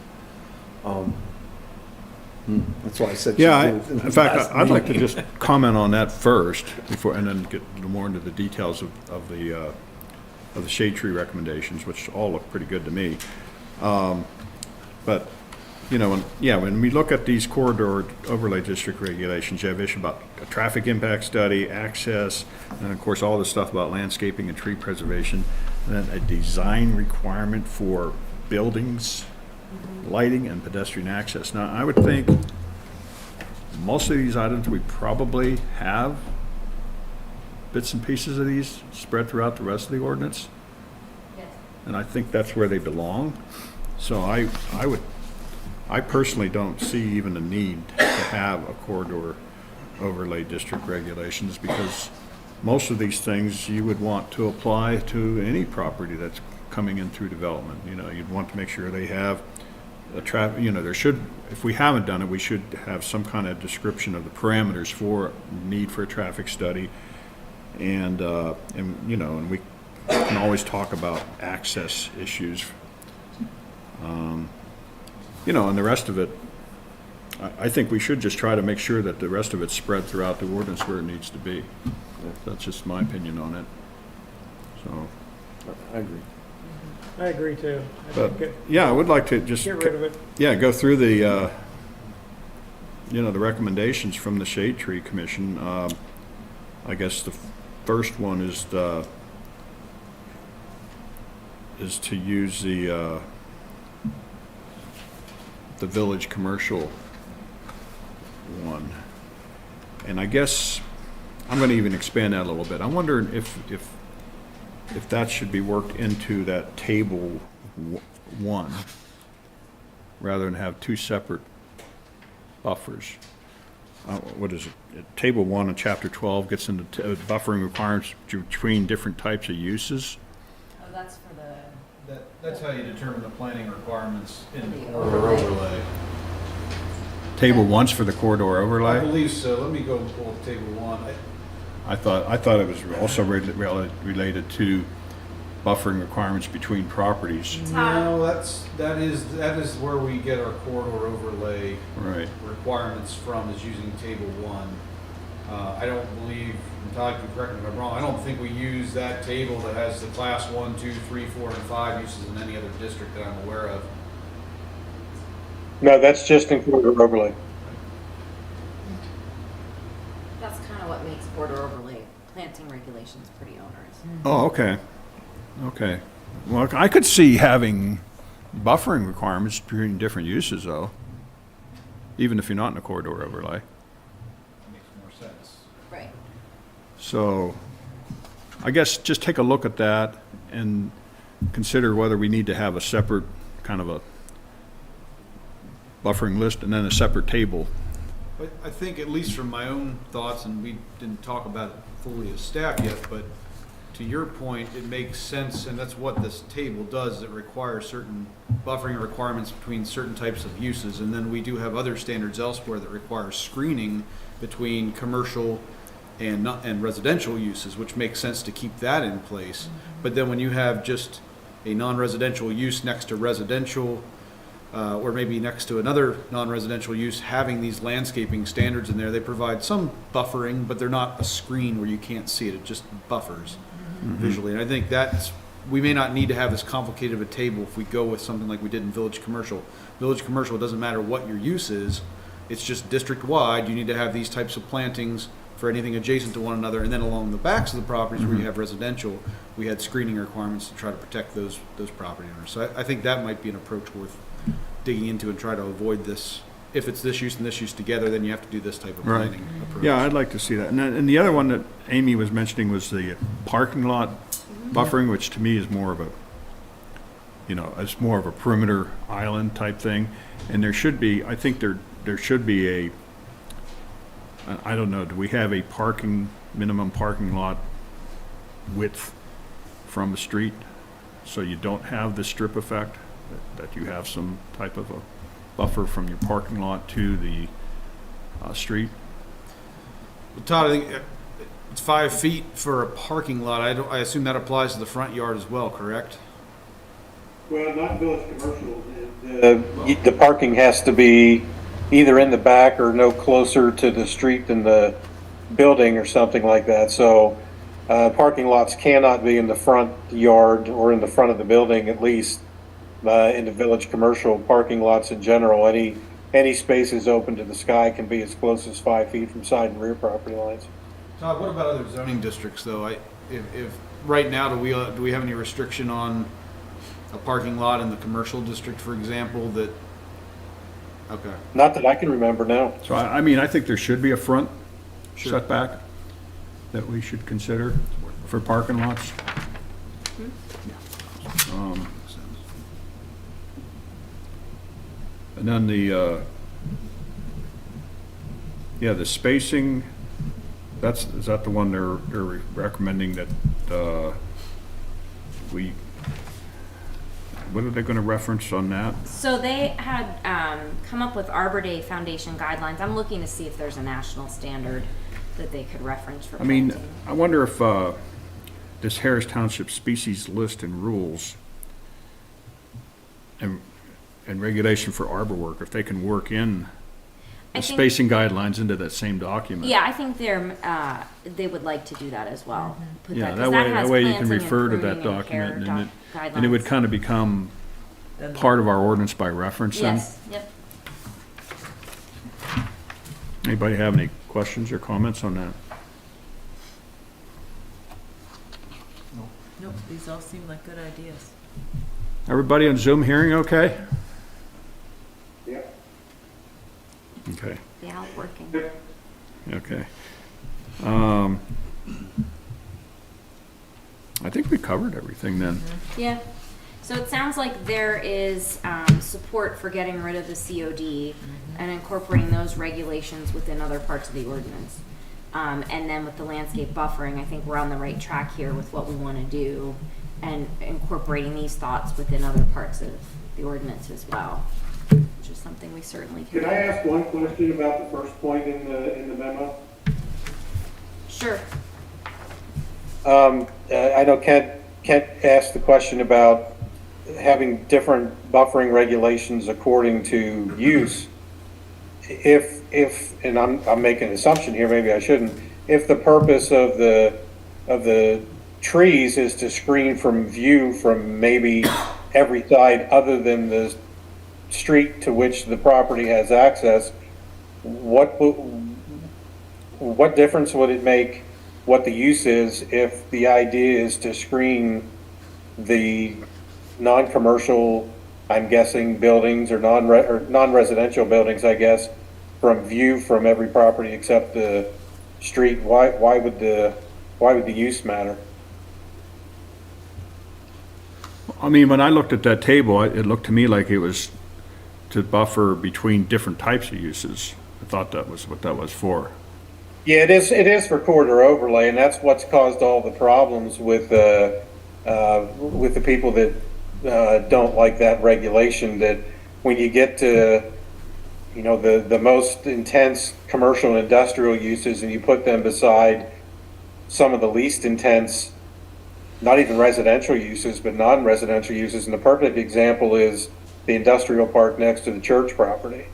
That's why I said.
Yeah, in fact, I'd like to just comment on that first before, and then get more into the details of the shade tree recommendations, which all look pretty good to me. But when we look at these corridor overlay district regulations, you have issue about a traffic impact study, access, and of course all the stuff about landscaping and tree preservation, and then a design requirement for buildings, lighting, and pedestrian access. Now, I would think most of these items we probably have bits and pieces of these spread throughout the rest of the ordinance.
Yes.
And I think that's where they belong. So I personally don't see even a need to have a corridor overlay district regulations, because most of these things you would want to apply to any property that's coming in through development. You'd want to make sure they have a there should, if we haven't done it, we should have some kind of description of the parameters for need for a traffic study, you know, and we can always talk about access issues. You know, and the rest of it, I think we should just try to make sure that the rest of it's spread throughout the ordinance where it needs to be. That's just my opinion on it. So,
I agree.
I agree too. I
but,
think
yeah, I would like to just,
get rid of it.
yeah, go through the, you know, the recommendations from the Shade Tree Commission. I guess the first one is to use the village commercial one. And I guess I'm going to even expand that a little bit. I'm wondering if that should be worked into that table 1 rather than have 2 separate buffers. What is it? Table 1 in Chapter 12 gets into buffering requirements between different types of uses.
Oh, that's for the.
That's how you determine the planning requirements in the
The
corridor
overlay.
overlay.
Table 1's for the corridor
I
overlay?
believe so. Let me go pull up table 1.
I thought it was also related to buffering requirements between properties.
No, that is where we get our corridor overlay
Right.
requirements from, is using table 1. I don't believe, and Todd can correct me if I'm wrong, I don't think we use that table that has the class 1, 2, 3, 4, and 5 uses in any other district that I'm aware of.
No, that's just in corridor overlay.
That's kind of what makes border overlay planting regulations pretty onerous.
Oh, okay. Okay. Well, I could see having buffering requirements between different uses, though, even if you're not in a corridor overlay.
Makes more sense.
Right.
So I guess just take a look at that and consider whether we need to have a separate kind of a buffering list and then a separate table.
But I think, at least from my own thoughts, and we didn't talk about it fully as staff yet, but to your point, it makes sense, and that's what this table does. It requires certain buffering requirements between certain types of uses, and then we do have other standards elsewhere that require screening between commercial and residential uses, which makes sense to keep that in place. But then when you have just a non-residential use next to residential, or maybe next to another non-residential use, having these landscaping standards in there, they provide some buffering, but they're not a screen where you can't see it. It just buffers visually. And I think we may not need to have this complicated of a table if we go with something like we did in Village Commercial. Village Commercial, it doesn't matter what your use is, it's just district-wide. You need to have these types of plantings for anything adjacent to one another. And then along the backs of the properties where you have residential, we had screening requirements to try to protect those property owners. So I think that might be an approach worth digging into and try to avoid this. If it's this use and this use together, then you have to do this type of
Right.
planning approach.
Yeah, I'd like to see that. And the other one that Amy was mentioning was the parking lot buffering, which to me is more of a, you know, it's more of a perimeter island type thing. And there should be, I think there should be I don't know, do we have a minimum parking lot width from the street? So you don't have the strip effect, that you have some type of a buffer from your parking lot to the street?
Well, Todd, I think it's 5 feet for a parking lot. I assume that applies to the front yard as well, correct?
Well, not village commercial. The parking has to be either in the back or no closer to the street than the building or something like that. So parking lots cannot be in the front yard or in the front of the building, at least in the village commercial parking lots in general. Any spaces open to the sky can be as close as 5 feet from side and rear property lines.
Todd, what about other zoning districts, though? If right now, do we have any restriction on a parking lot in the commercial district, for example, that? Okay.
Not that I can remember now.
So I mean, I think there should be a front setback that we should consider for parking lots. And then the spacing, is that the one they're recommending that what are they gonna reference on that?
So they had come up with Arbor Day Foundation guidelines. I'm looking to see if there's a national standard. that they could reference for
I mean,
planting.
I wonder if, this Harris Township species list and rules and regulation for arbor work, if they can work in
I
the
think-
spacing guidelines into that same document.
Yeah, I think they would like to do that as well. Put
Yeah,
'cause
that way,
has
that way you can
planting and
refer to
pruning
that
and care
document and it would
guidelines.
kind of become
Then
part of our ordinance by reference then.
Yes, yep.
Anybody have any questions or comments on that?
Nope, these all seem like good ideas.
Everybody on Zoom hearing okay?
Yep.
Okay,
Yeah, working.
okay. I think we covered everything then.
Yeah. So it sounds like there is support for getting rid of the COD and incorporating those regulations within other parts of the ordinance. And then with the landscape buffering, I think we're on the right track here with what we want to do and incorporating these thoughts within other parts of the ordinance as well, which is something we certainly can
Can
do.
I ask one question about the first point in the memo?
Sure.
I know Kent asked the question about having different buffering regulations according to use. If, and I'm making an assumption here, maybe I shouldn't, if the purpose of the trees is to screen from view from maybe every side other than the street to which the property has access, what difference would it make what the use is if the idea is to screen the non-commercial, I'm guessing, buildings or non-residential buildings, I guess, from view from every property except the street? Why would the use matter?
I mean, when I looked at that table, it looked to me like it was to buffer between different types of uses. I thought that was what that was for.
Yeah, it is for corridor overlay, and that's what's caused all the problems with the people that don't like that regulation. That when you get to, you know, the most intense commercial and industrial uses, and you put them beside some of the least intense, not even residential uses, but non-residential uses. And the perfect example is the industrial park next to the church property.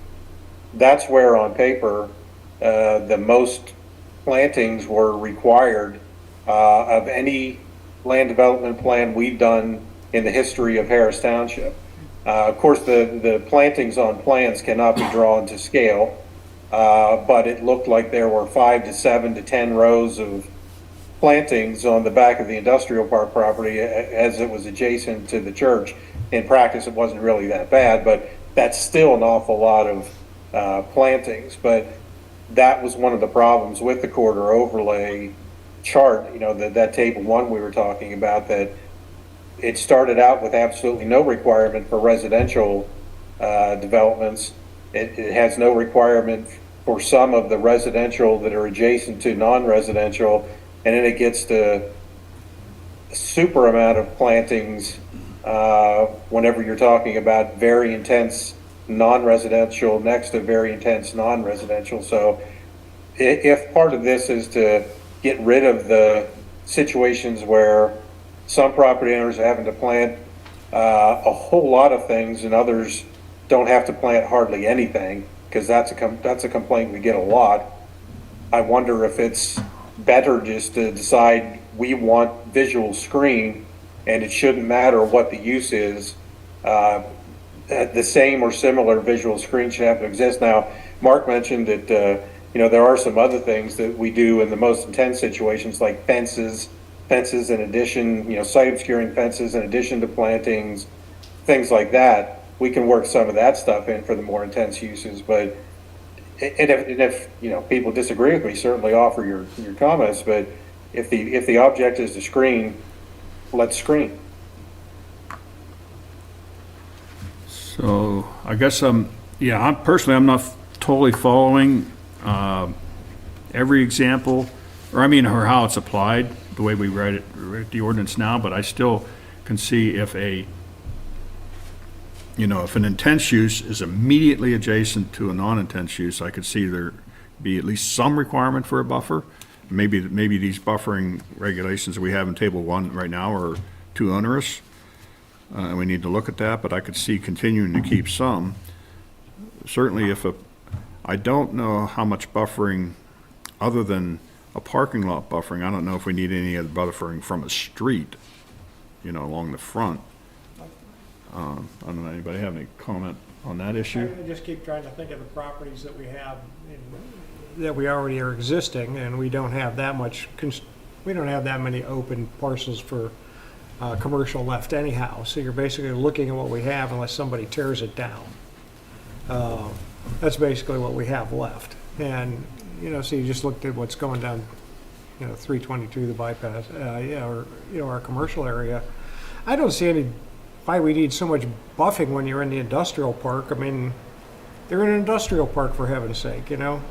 That's where, on paper, the most plantings were required of any land development plan we've done in the history of Harris Township. Of course, the plantings on plans cannot be drawn to scale, but it looked like there were 5 to 7 to 10 rows of plantings on the back of the industrial park property as it was adjacent to the church. In practice, it wasn't really that bad, but that's still an awful lot of plantings. But that was one of the problems with the corridor overlay chart, you know, that table 1 we were talking about, that it started out with absolutely no requirement for residential developments. It has no requirement for some of the residential that are adjacent to non-residential, and then it gets to a super amount of plantings whenever you're talking about very intense non-residential next to very intense non-residential. So if part of this is to get rid of the situations where some property owners are having to plant a whole lot of things and others don't have to plant hardly anything, because that's a complaint we get a lot, I wonder if it's better just to decide we want visual screen and it shouldn't matter what the use is. The same or similar visual screen should have to exist. Now, Mark mentioned that you know, there are some other things that we do in the most intense situations, like fences in addition, you know, site obscuring fences in addition to plantings, things like that. We can work some of that stuff in for the more intense uses. But if you know, people disagree with me, certainly offer your comments. But if the object is to screen, let's screen.
So I guess yeah, I'm not totally following every example, or I mean, or how it's applied, the way we write the ordinance now, but I still can see if if an intense use is immediately adjacent to a non-intense use, I could see there be at least some requirement for a buffer. Maybe these buffering regulations we have in Table 1 right now are too onerous, and we need to look at that, but I could see continuing to keep some. Certainly I don't know how much buffering, other than a parking lot buffering, I don't know if we need any other buffering from a street, along the front. I don't know, anybody have any comment on that issue?
I just keep trying to think of the properties that we have, that we already are existing, and we don't have that much, we don't have that many open parcels for commercial left anyhow. So you're basically looking at what we have unless somebody tears it down. That's basically what we have left. And, so you just looked at what's going down, 322, the bypass, or, our commercial area. I don't see why we need so much buffing when you're in the industrial park. I mean, they're in an industrial park, for heaven's sake, and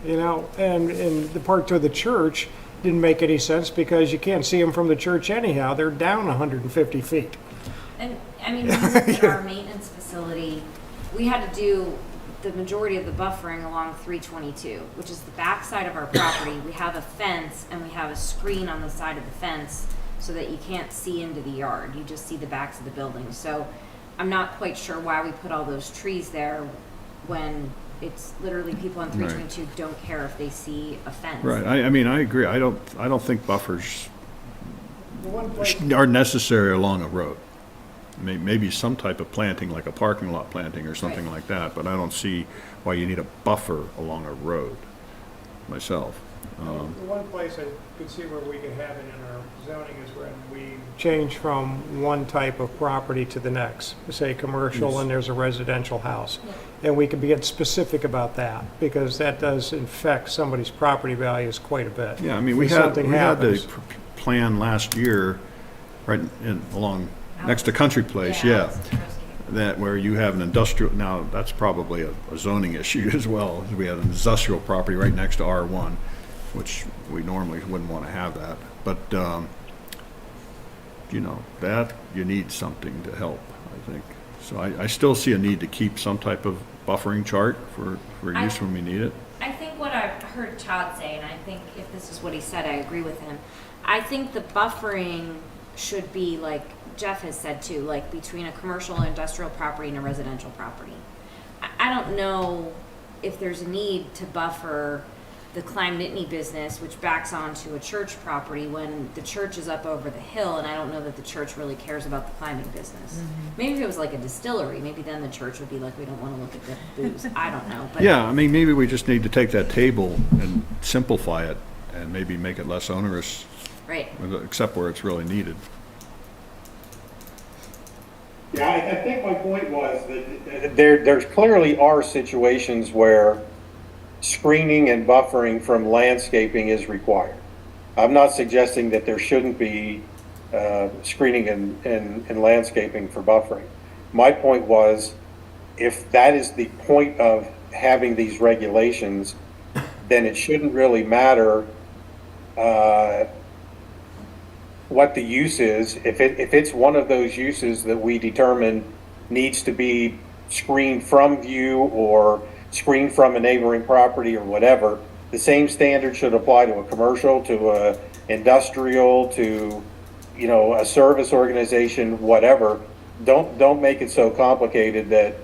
the part to the church didn't make any sense because you can't see them from the church anyhow. They're down 150 feet.
And, I mean, when we looked at our maintenance facility, we had to do the majority of the buffering along 322, which is the back side of our property. We have a fence and we have a screen on the side of the fence so that you can't see into the yard. You just see the backs of the buildings. So I'm not quite sure why we put all those trees there when it's literally people on 322 don't care if they see a fence.
Right, I mean, I agree. I don't think buffers are necessary along a road. Maybe some type of planting, like a parking lot planting or something like that, but I don't see why you need a buffer along a road myself.
The one place I could see where we could have it in our zoning is when we change from one type of property to the next, say commercial, and there's a residential house. And we can get specific about that, because that does affect somebody's property values quite a bit.
Yeah, I mean, we
If
had
something
the
happens.
plan last year, right along, next to Country Place, that where you have an industrial, now that's probably a zoning issue as well. We have an industrial property right next to R1, which we normally wouldn't want to have that. But, that you need something to help, I think. So I still see a need to keep some type of buffering chart for use when we need it.
I think what I've heard Todd say, and I think if this is what he said, I agree with him. I think the buffering should be like Jeff has said too, like between a commercial and industrial property and a residential property. I don't know if there's a need to buffer the Climb Nittany business, which backs onto a church property when the church is up over the hill, and I don't know that the church really cares about the climbing business. Maybe if it was like a distillery, maybe then the church would be like, we don't want to look at the booze. I don't know. But
Yeah, I mean, maybe we just need to take that table and simplify it and maybe make it less onerous,
right.
except where it's really needed.
Yeah, I think my point was that there's clearly are situations where screening and buffering from landscaping is required. I'm not suggesting that there shouldn't be screening and landscaping for buffering. My point was, if that is the point of having these regulations, then it shouldn't really matter what the use is. If it's one of those uses that we determine needs to be screened from view or screened from a neighboring property or whatever, the same standard should apply to a commercial, to a industrial, to a service organization, whatever. Don't make it so complicated that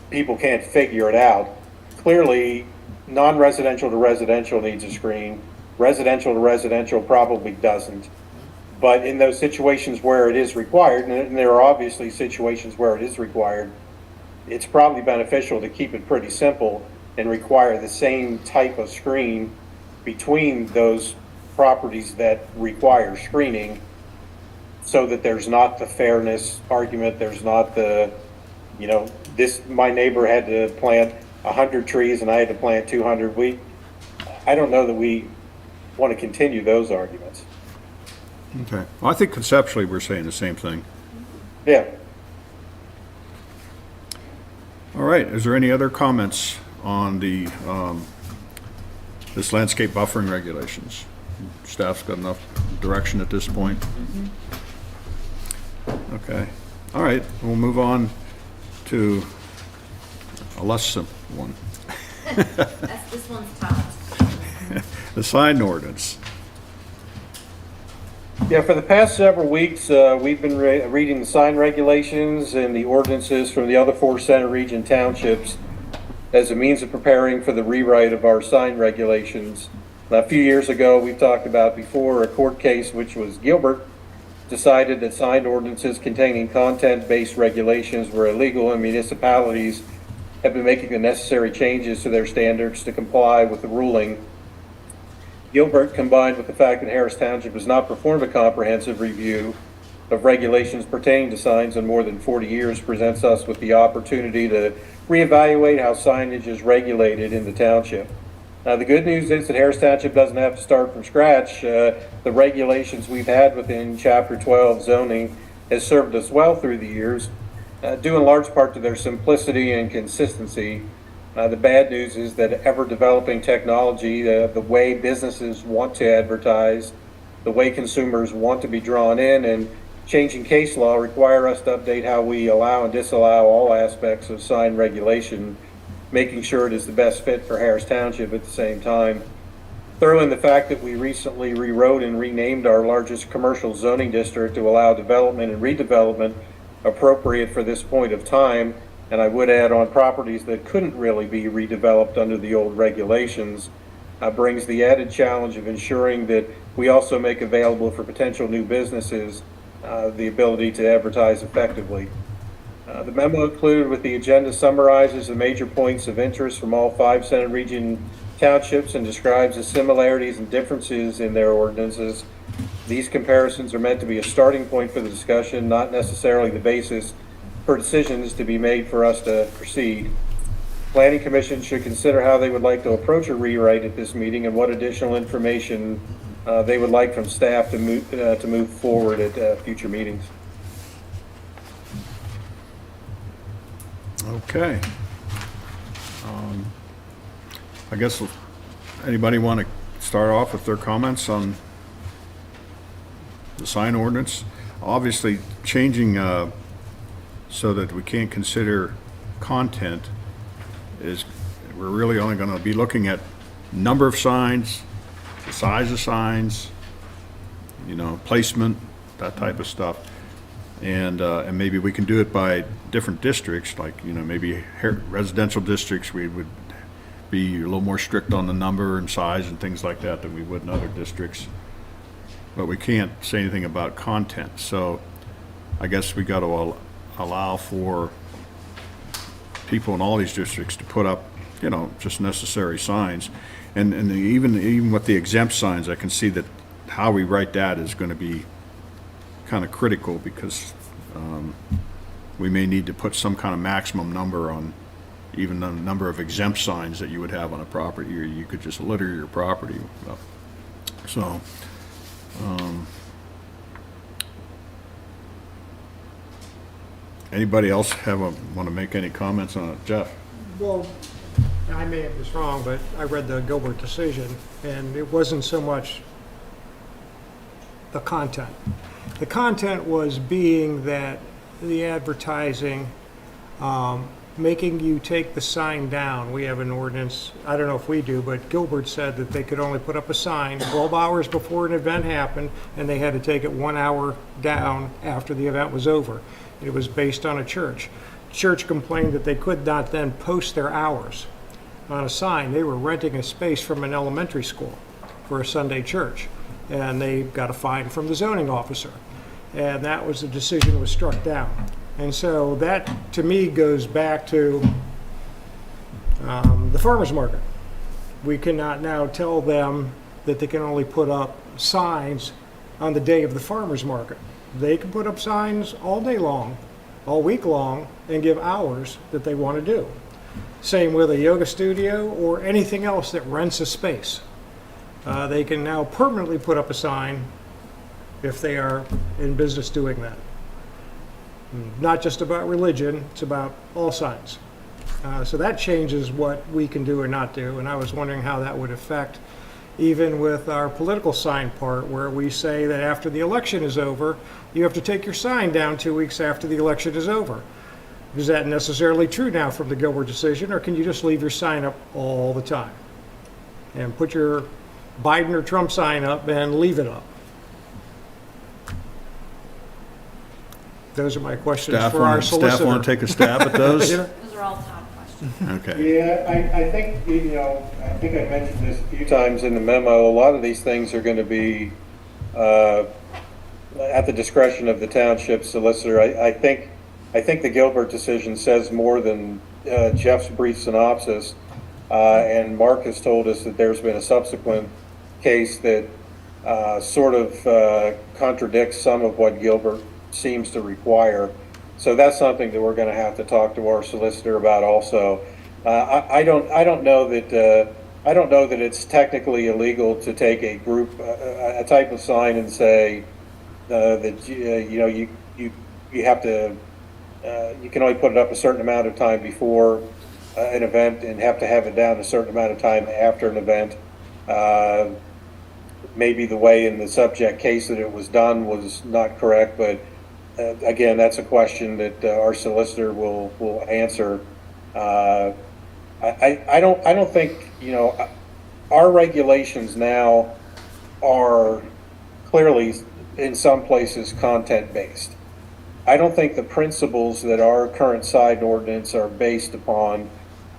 people can't figure it out. Clearly, non-residential to residential needs a screen. Residential to residential probably doesn't. But in those situations where it is required, and there are obviously situations where it is required, it's probably beneficial to keep it pretty simple and require the same type of screen between those properties that require screening, so that there's not the fairness argument, there's not the, my neighbor had to plant 100 trees and I had to plant 200. I don't know that we want to continue those arguments.
Okay. Well, I think conceptually we're saying the same thing.
Yeah.
All right, is there any other comments on the, this landscape buffering regulations? Staff's got enough direction at this point? Okay, all right, we'll move on to a less simple one.
This one's Todd's.
The sign ordinance.
Yeah, for the past several weeks, we've been reading the sign regulations and the ordinances from the other 4 Center Region townships as a means of preparing for the rewrite of our sign regulations. Now, a few years ago, we've talked about before, a court case, which was Gilbert, decided that sign ordinances containing content-based regulations were illegal, and municipalities have been making the necessary changes to their standards to comply with the ruling. Gilbert, combined with the fact that Harris Township has not performed a comprehensive review of regulations pertaining to signs in more than 40 years, presents us with the opportunity to reevaluate how signage is regulated in the township. Now, the good news is that Harris Township doesn't have to start from scratch. The regulations we've had within Chapter 12 zoning has served us well through the years, due in large part to their simplicity and consistency. The bad news is that ever-developing technology, the way businesses want to advertise, the way consumers want to be drawn in, and changing case law require us to update how we allow and disallow all aspects of sign regulation, making sure it is the best fit for Harris Township at the same time. Throw in the fact that we recently rewrote and renamed our largest commercial zoning district to allow development and redevelopment appropriate for this point of time, and I would add on properties that couldn't really be redeveloped under the old regulations, brings the added challenge of ensuring that we also make available for potential new businesses the ability to advertise effectively. The memo included with the agenda summarizes the major points of interest from all 5 Senate Region townships and describes the similarities and differences in their ordinances. These comparisons are meant to be a starting point for the discussion, not necessarily the basis for decisions to be made for us to proceed. Planning Commission should consider how they would like to approach a rewrite at this meeting and what additional information they would like from staff to move forward at future meetings.
Okay. I guess, anybody want to start off with their comments on the sign ordinance? Obviously, changing so that we can't consider content is, we're really only going to be looking at number of signs, the size of signs, placement, that type of stuff. And maybe we can do it by different districts, like, maybe residential districts, we would be a little more strict on the number and size and things like that than we would in other districts. But we can't say anything about content. So I guess we got to allow for people in all these districts to put up, just necessary signs. And even with the exempt signs, I can see that how we write that is going to be kind of critical, because we may need to put some kind of maximum number on even the number of exempt signs that you would have on a property, or you could just litter your property. So anybody else want to make any comments on it? Jeff?
Well, I may have this wrong, but I read the Gilbert decision, and it wasn't so much the content. The content was being that the advertising, making you take the sign down. We have an ordinance, I don't know if we do, but Gilbert said that they could only put up a sign 12 hours before an event happened, and they had to take it 1 hour down after the event was over. It was based on a church. Church complained that they could not then post their hours on a sign. They were renting a space from an elementary school for a Sunday church, and they got a fine from the zoning officer. And that was the decision was struck down. And so that, to me, goes back to the farmer's market. We cannot now tell them that they can only put up signs on the day of the farmer's market. They can put up signs all day long, all week long, and give hours that they want to do. Same with a yoga studio or anything else that rents a space. They can now permanently put up a sign if they are in business doing that. Not just about religion, it's about all signs. So that changes what we can do or not do, and I was wondering how that would affect even with our political sign part, where we say that after the election is over, you have to take your sign down 2 weeks after the election is over. Is that necessarily true now from the Gilbert decision, or can you just leave your sign up all the time? And put your Biden or Trump sign up and leave it up? Those are my questions
Staff
for our
want
solicitor.
to take a stab at those?
You know?
Those are all Todd questions.
Okay.
Yeah, I think, I think I mentioned this a few times in the memo, a lot of these things are going to be at the discretion of the township solicitor. I think the Gilbert decision says more than Jeff's brief synopsis. And Mark has told us that there's been a subsequent case that sort of contradicts some of what Gilbert seems to require. So that's something that we're going to have to talk to our solicitor about also. I don't know that it's technically illegal to take a group, a type of sign and say that you have to, you can only put it up a certain amount of time before an event and have to have it down a certain amount of time after an event. Maybe the way in the subject case that it was done was not correct, but again, that's a question that our solicitor will answer. I don't think, our regulations now are clearly in some places content-based. I don't think the principles that our current sign ordinance are based upon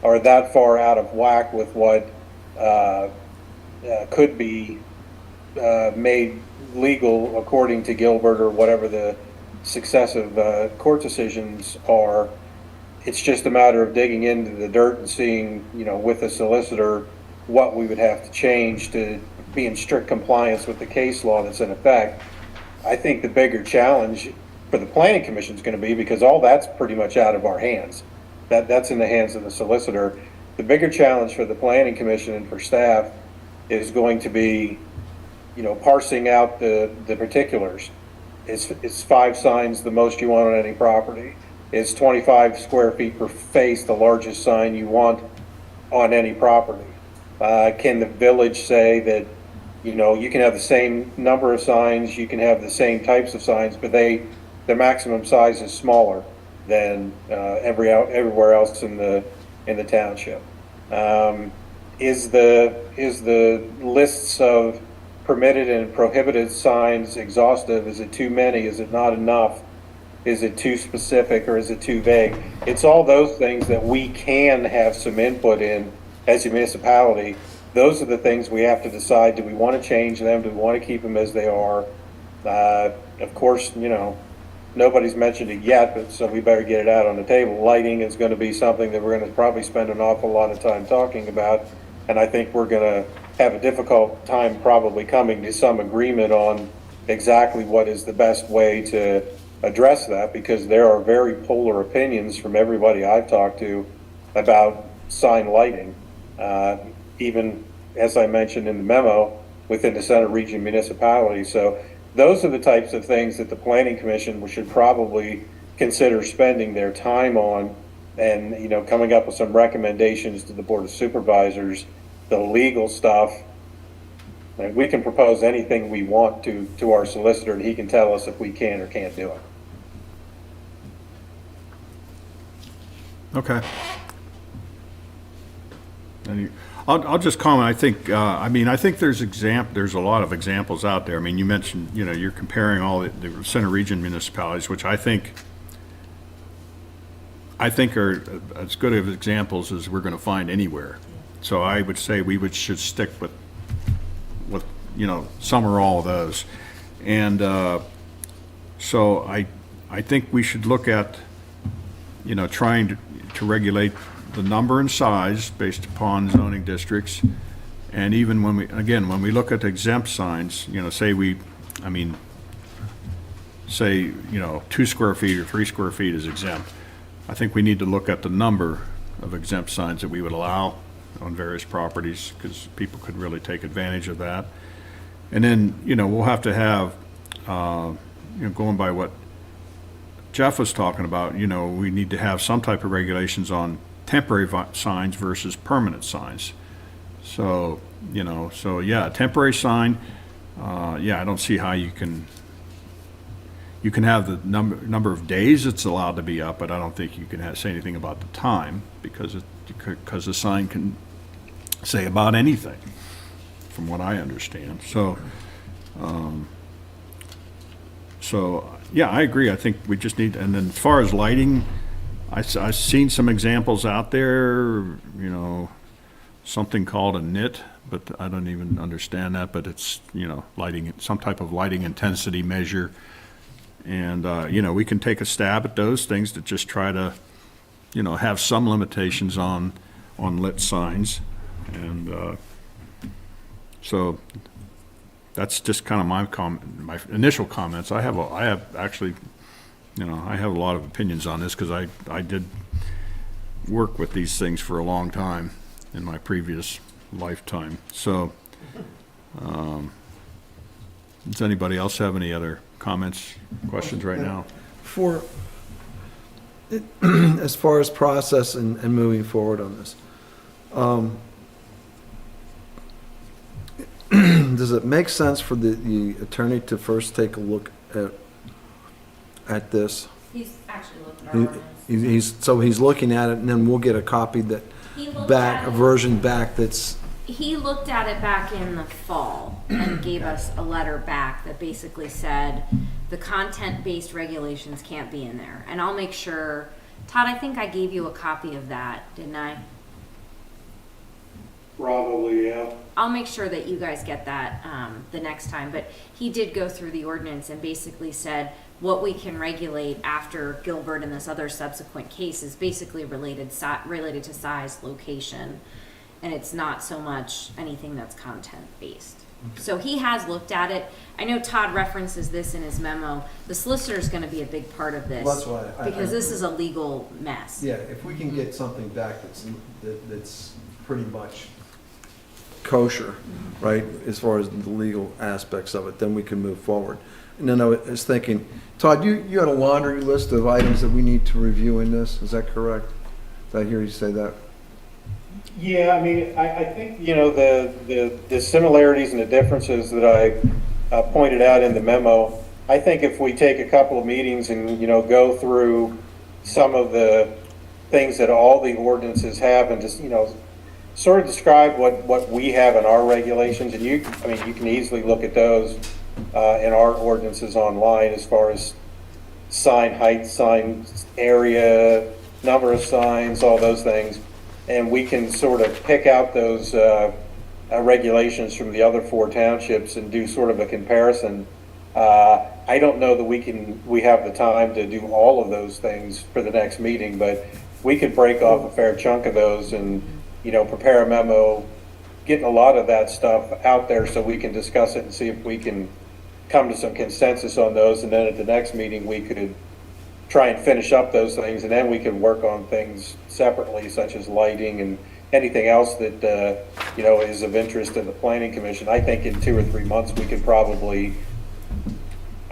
are that far out of whack with what could be made legal according to Gilbert or whatever the successive court decisions are. It's just a matter of digging into the dirt and seeing, with a solicitor, what we would have to change to be in strict compliance with the case law that's in effect. I think the bigger challenge for the planning commission is going to be, because all that's pretty much out of our hands. That's in the hands of the solicitor. The bigger challenge for the planning commission and for staff is going to be, parsing out the particulars. Is 5 signs the most you want on any property? Is 25 square feet per face the largest sign you want on any property? Can the village say that, you can have the same number of signs, you can have the same types of signs, but their maximum size is smaller than everywhere else in the township? Is the lists of permitted and prohibited signs exhaustive? Is it too many? Is it not enough? Is it too specific or is it too vague? It's all those things that we can have some input in as a municipality. Those are the things we have to decide. Do we want to change them? Do we want to keep them as they are? Of course, nobody's mentioned it yet, but so we better get it out on the table. Lighting is going to be something that we're going to probably spend an awful lot of time talking about, and I think we're going to have a difficult time probably coming to some agreement on exactly what is the best way to address that, because there are very polar opinions from everybody I've talked to about sign lighting. Even as I mentioned in the memo, within the Center Region municipality. So those are the types of things that the Planning Commission should probably consider spending their time on, and coming up with some recommendations to the Board of Supervisors. The legal stuff, and we can propose anything we want to our solicitor, and he can tell us if we can or can't do it.
Okay. I'll just comment. I think, I think there's a lot of examples out there. I mean, you mentioned, you're comparing all the Center Region municipalities, which I think are as good of examples as we're going to find anywhere. So I would say should stick with some or all of those. And so I think we should look at, trying to regulate the number and size based upon zoning districts. And even when we look at exempt signs, say 2 square feet or 3 square feet is exempt. I think we need to look at the number of exempt signs that we would allow on various properties, because people could really take advantage of that. And then, we'll have to have, going by what Jeff was talking about, we need to have some type of regulations on temporary signs versus permanent signs. So, a temporary sign, I don't see how you can, you can have the number of days it's allowed to be up, but I don't think you can say anything about the time, because the sign can say about anything, from what I understand. So, yeah, I agree. I think we just need, and then as far as lighting, I've seen some examples out there, you know, something called a NIT, but I don't even understand that, but it's, you know, lighting, some type of lighting intensity measure. And, you know, we can take a stab at those things to just try to, you know, have some limitations on lit signs. And, so that's just kind of my initial comments. I have actually, you know, I have a lot of opinions on this, because I did work with these things for a long time in my previous lifetime. So, does anybody else have any other comments, questions right now?
As far as process and moving forward on this, does it make sense for the attorney to first take a look at this?
He's actually looked at our ordinance.
He's looking at it, and then we'll get a copy
He looked
back,
at
a
it.
version back that's,
He looked at it back in the fall and gave us a letter back that basically said the content-based regulations can't be in there. And I'll make sure, Todd, I think I gave you a copy of that, didn't I?
Probably, yeah.
I'll make sure that you guys get that the next time. But he did go through the ordinance and basically said what we can regulate after Gilbert and this other subsequent case is basically related to size, location, and it's not so much anything that's content-based. So he has looked at it. I know Todd references this in his memo. The solicitor is going to be a big part of this.
Well, that's why
because this is a legal mess.
yeah, if we can get something back that's pretty much kosher, right, as far as the legal aspects of it, then we can move forward. And then I was thinking, Todd, you had a laundry list of items that we need to review in this, is that correct? Did I hear you say that?
Yeah, I mean, I think, you know, the similarities and the differences that I pointed out in the memo, I think if we take a couple of meetings and, you know, go through some of the things that all the ordinances have and just, you know, sort of describe what we have in our regulations, and you can easily look at those in our ordinances online as far as sign height, sign area, number of signs, all those things. And we can sort of pick out those regulations from the other 4 townships and do sort of a comparison. I don't know that we have the time to do all of those things for the next meeting, but we could break off a fair chunk of those and, you know, prepare a memo, getting a lot of that stuff out there so we can discuss it and see if we can come to some consensus on those. And then at the next meeting, we could try and finish up those things, and then we can work on things separately, such as lighting and anything else that, you know, is of interest to the Planning Commission. I think in 2 or 3 months, we could probably,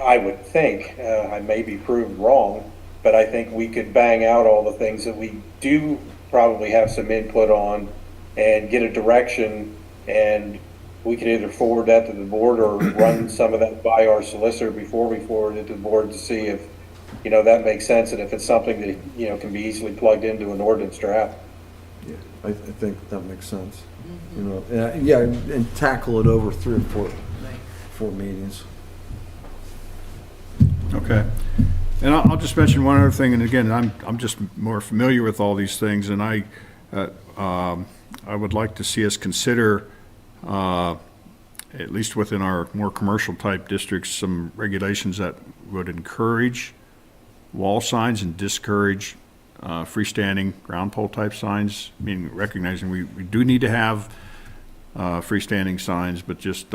I would think, I may be proved wrong, but I think we could bang out all the things that we do probably have some input on and get a direction, and we could either forward that to the board or run some of that by our solicitor before we forward it to the board to see if, you know, that makes sense, and if it's something that, you know, can be easily plugged into an ordinance draft.
Yeah, I think that makes sense. You know, yeah, and tackle it over 3 or 4 meetings.
Okay. And I'll just mention one other thing, and again, I'm just more familiar with all these things, and I would like to see us consider, at least within our more commercial type districts, some regulations that would encourage wall signs and discourage freestanding ground pole type signs, meaning recognizing we do need to have freestanding signs, but just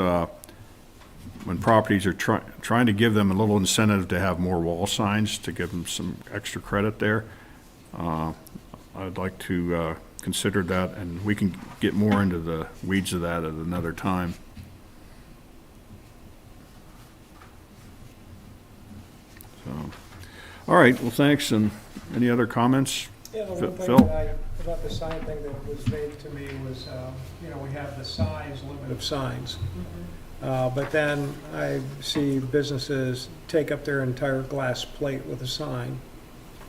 when properties are trying to give them a little incentive to have more wall signs to give them some extra credit there, I'd like to consider that, and we can get more into the weeds of that at another time. So, all right, well, thanks, and any other comments?
Yeah, the one thing
Phil?
about the sign thing that was vague to me was, you know, we have the size limit of signs. But then I see businesses take up their entire glass plate with a sign.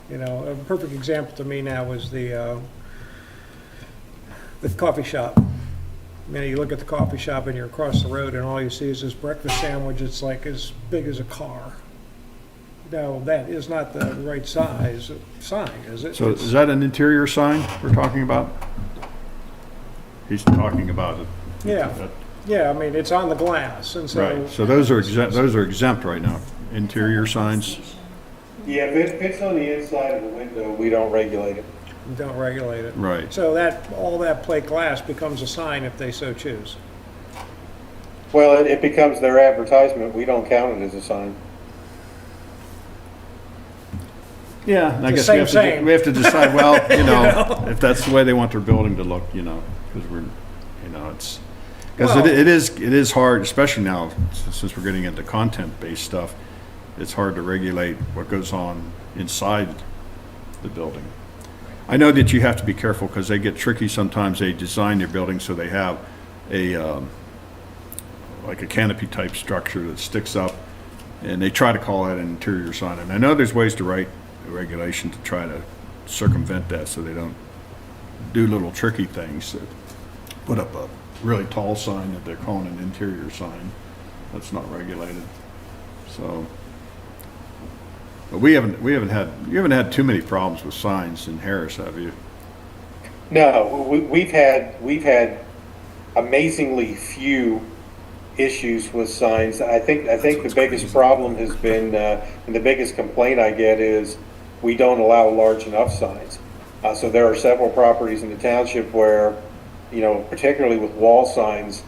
You know, a perfect example to me now is the coffee shop. You know, you look at the coffee shop and you're across the road and all you see is this breakfast sandwich. It's like as big as a car. Now, that is not the right size sign, is it?
So is that an interior sign we're talking about? He's talking about it.
Yeah, yeah, I mean, it's on the glass, and so.
Right, so those are exempt right now, interior signs.
Yeah, if it's on the inside of the window, we don't regulate it.
Don't regulate it.
Right.
So all that plate glass becomes a sign if they so choose.
Well, it becomes their advertisement. We don't count it as a sign.
Yeah, and I
The
guess
same.
we have to decide, well, you know, if that's the way they want their building to look, you know, because it's, because
Well-
it is hard, especially now, since we're getting into content-based stuff, it's hard to regulate what goes on inside the building. I know that you have to be careful because they get tricky sometimes. They design their building so they have like a canopy type structure that sticks up, and they try to call that an interior sign. And I know there's ways to write a regulation to try to circumvent that so they don't do little tricky things that put up a really tall sign that they're calling an interior sign that's not regulated. So, but you haven't had too many problems with signs in Harris, have you?
No, we've had amazingly few issues with signs. I think the biggest problem has been, and the biggest complaint I get is we don't allow large enough signs. So there are several properties in the township where, you know, particularly with wall signs,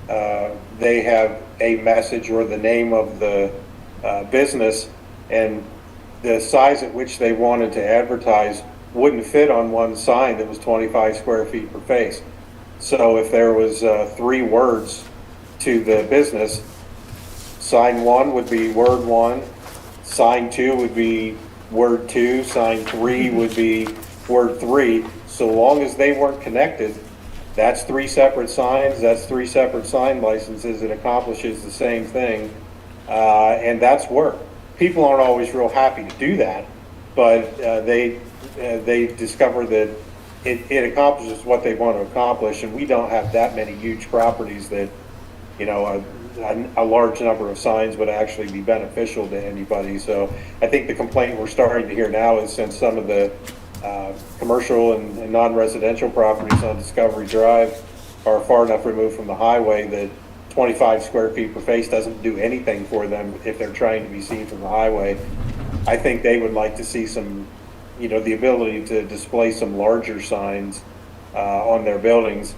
they have a message or the name of the business, and the size at which they wanted to advertise wouldn't fit on one sign that was 25 square feet per face. So if there was 3 words to the business, sign 1 would be word 1, sign 2 would be word 2, sign 3 would be word 3. So long as they weren't connected, that's 3 separate signs, that's 3 separate sign licenses. It accomplishes the same thing, and that's work. People aren't always real happy to do that, but they discover that it accomplishes what they want to accomplish, and we don't have that many huge properties that, you know, a large number of signs would actually be beneficial to anybody. So I think the complaint we're starting to hear now is, since some of the commercial and non-residential properties on Discovery Drive are far enough removed from the highway that 25 square feet per face doesn't do anything for them if they're trying to be seen from the highway. I think they would like to see some, you know, the ability to display some larger signs on their buildings.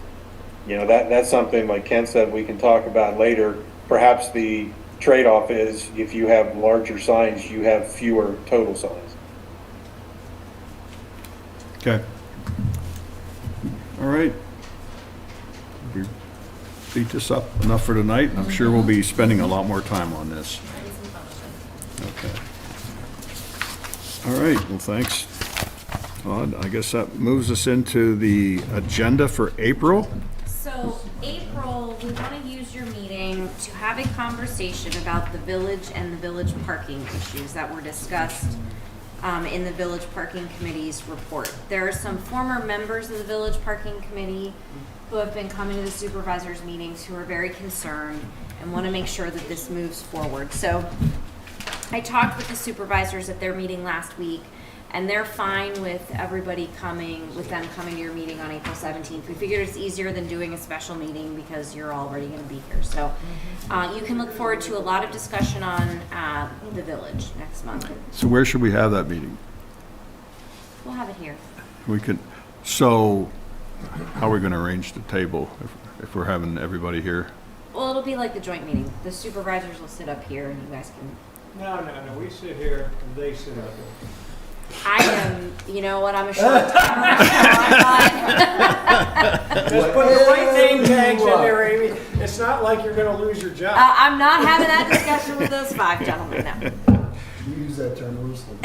You know, that's something, like Ken said, we can talk about later. Perhaps the trade-off is, if you have larger signs, you have fewer total signs.
Okay. All right. We beat this up enough for tonight, and I'm sure we'll be spending a lot more time on this. Okay. All right, well, thanks, Todd. I guess that moves us into the agenda for April.
So April, we want to use your meeting to have a conversation about the village and the village parking issues that were discussed in the village parking committee's report. There are some former members of the village parking committee who have been coming to the supervisors meetings who are very concerned and want to make sure that this moves forward. So I talked with the supervisors at their meeting last week, and they're fine with everybody coming, with them coming to your meeting on April 17th. We figured it's easier than doing a special meeting because you're already going to be here. So you can look forward to a lot of discussion on the village next month.
So where should we have that meeting?
We'll have it here.
We could, so how are we going to arrange the table if we're having everybody here?
Well, it'll be like the joint meeting. The supervisors will sit up here and you guys can...
No, we sit here and they sit up there.
I am, you know what, I'm a short timer.
Just put the right name tags in there, Amy. It's not like you're gonna lose your job.
I'm not having that discussion with those 5 gentlemen, no.
You use that term loosely.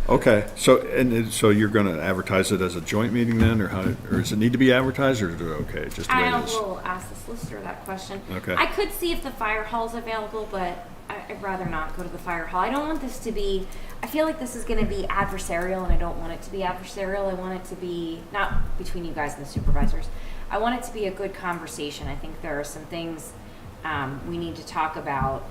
Okay, so you're gonna advertise it as a joint meeting then, or does it need to be advertised, or is it okay, just the way
I
it is?
will ask the solicitor that question.
Okay.
I could see if the fire hall's available, but I'd rather not go to the fire hall. I don't want this to be, I feel like this is gonna be adversarial, and I don't want it to be adversarial. I want it to be, not between you guys and the supervisors, I want it to be a good conversation. I think there are some things we need to talk about,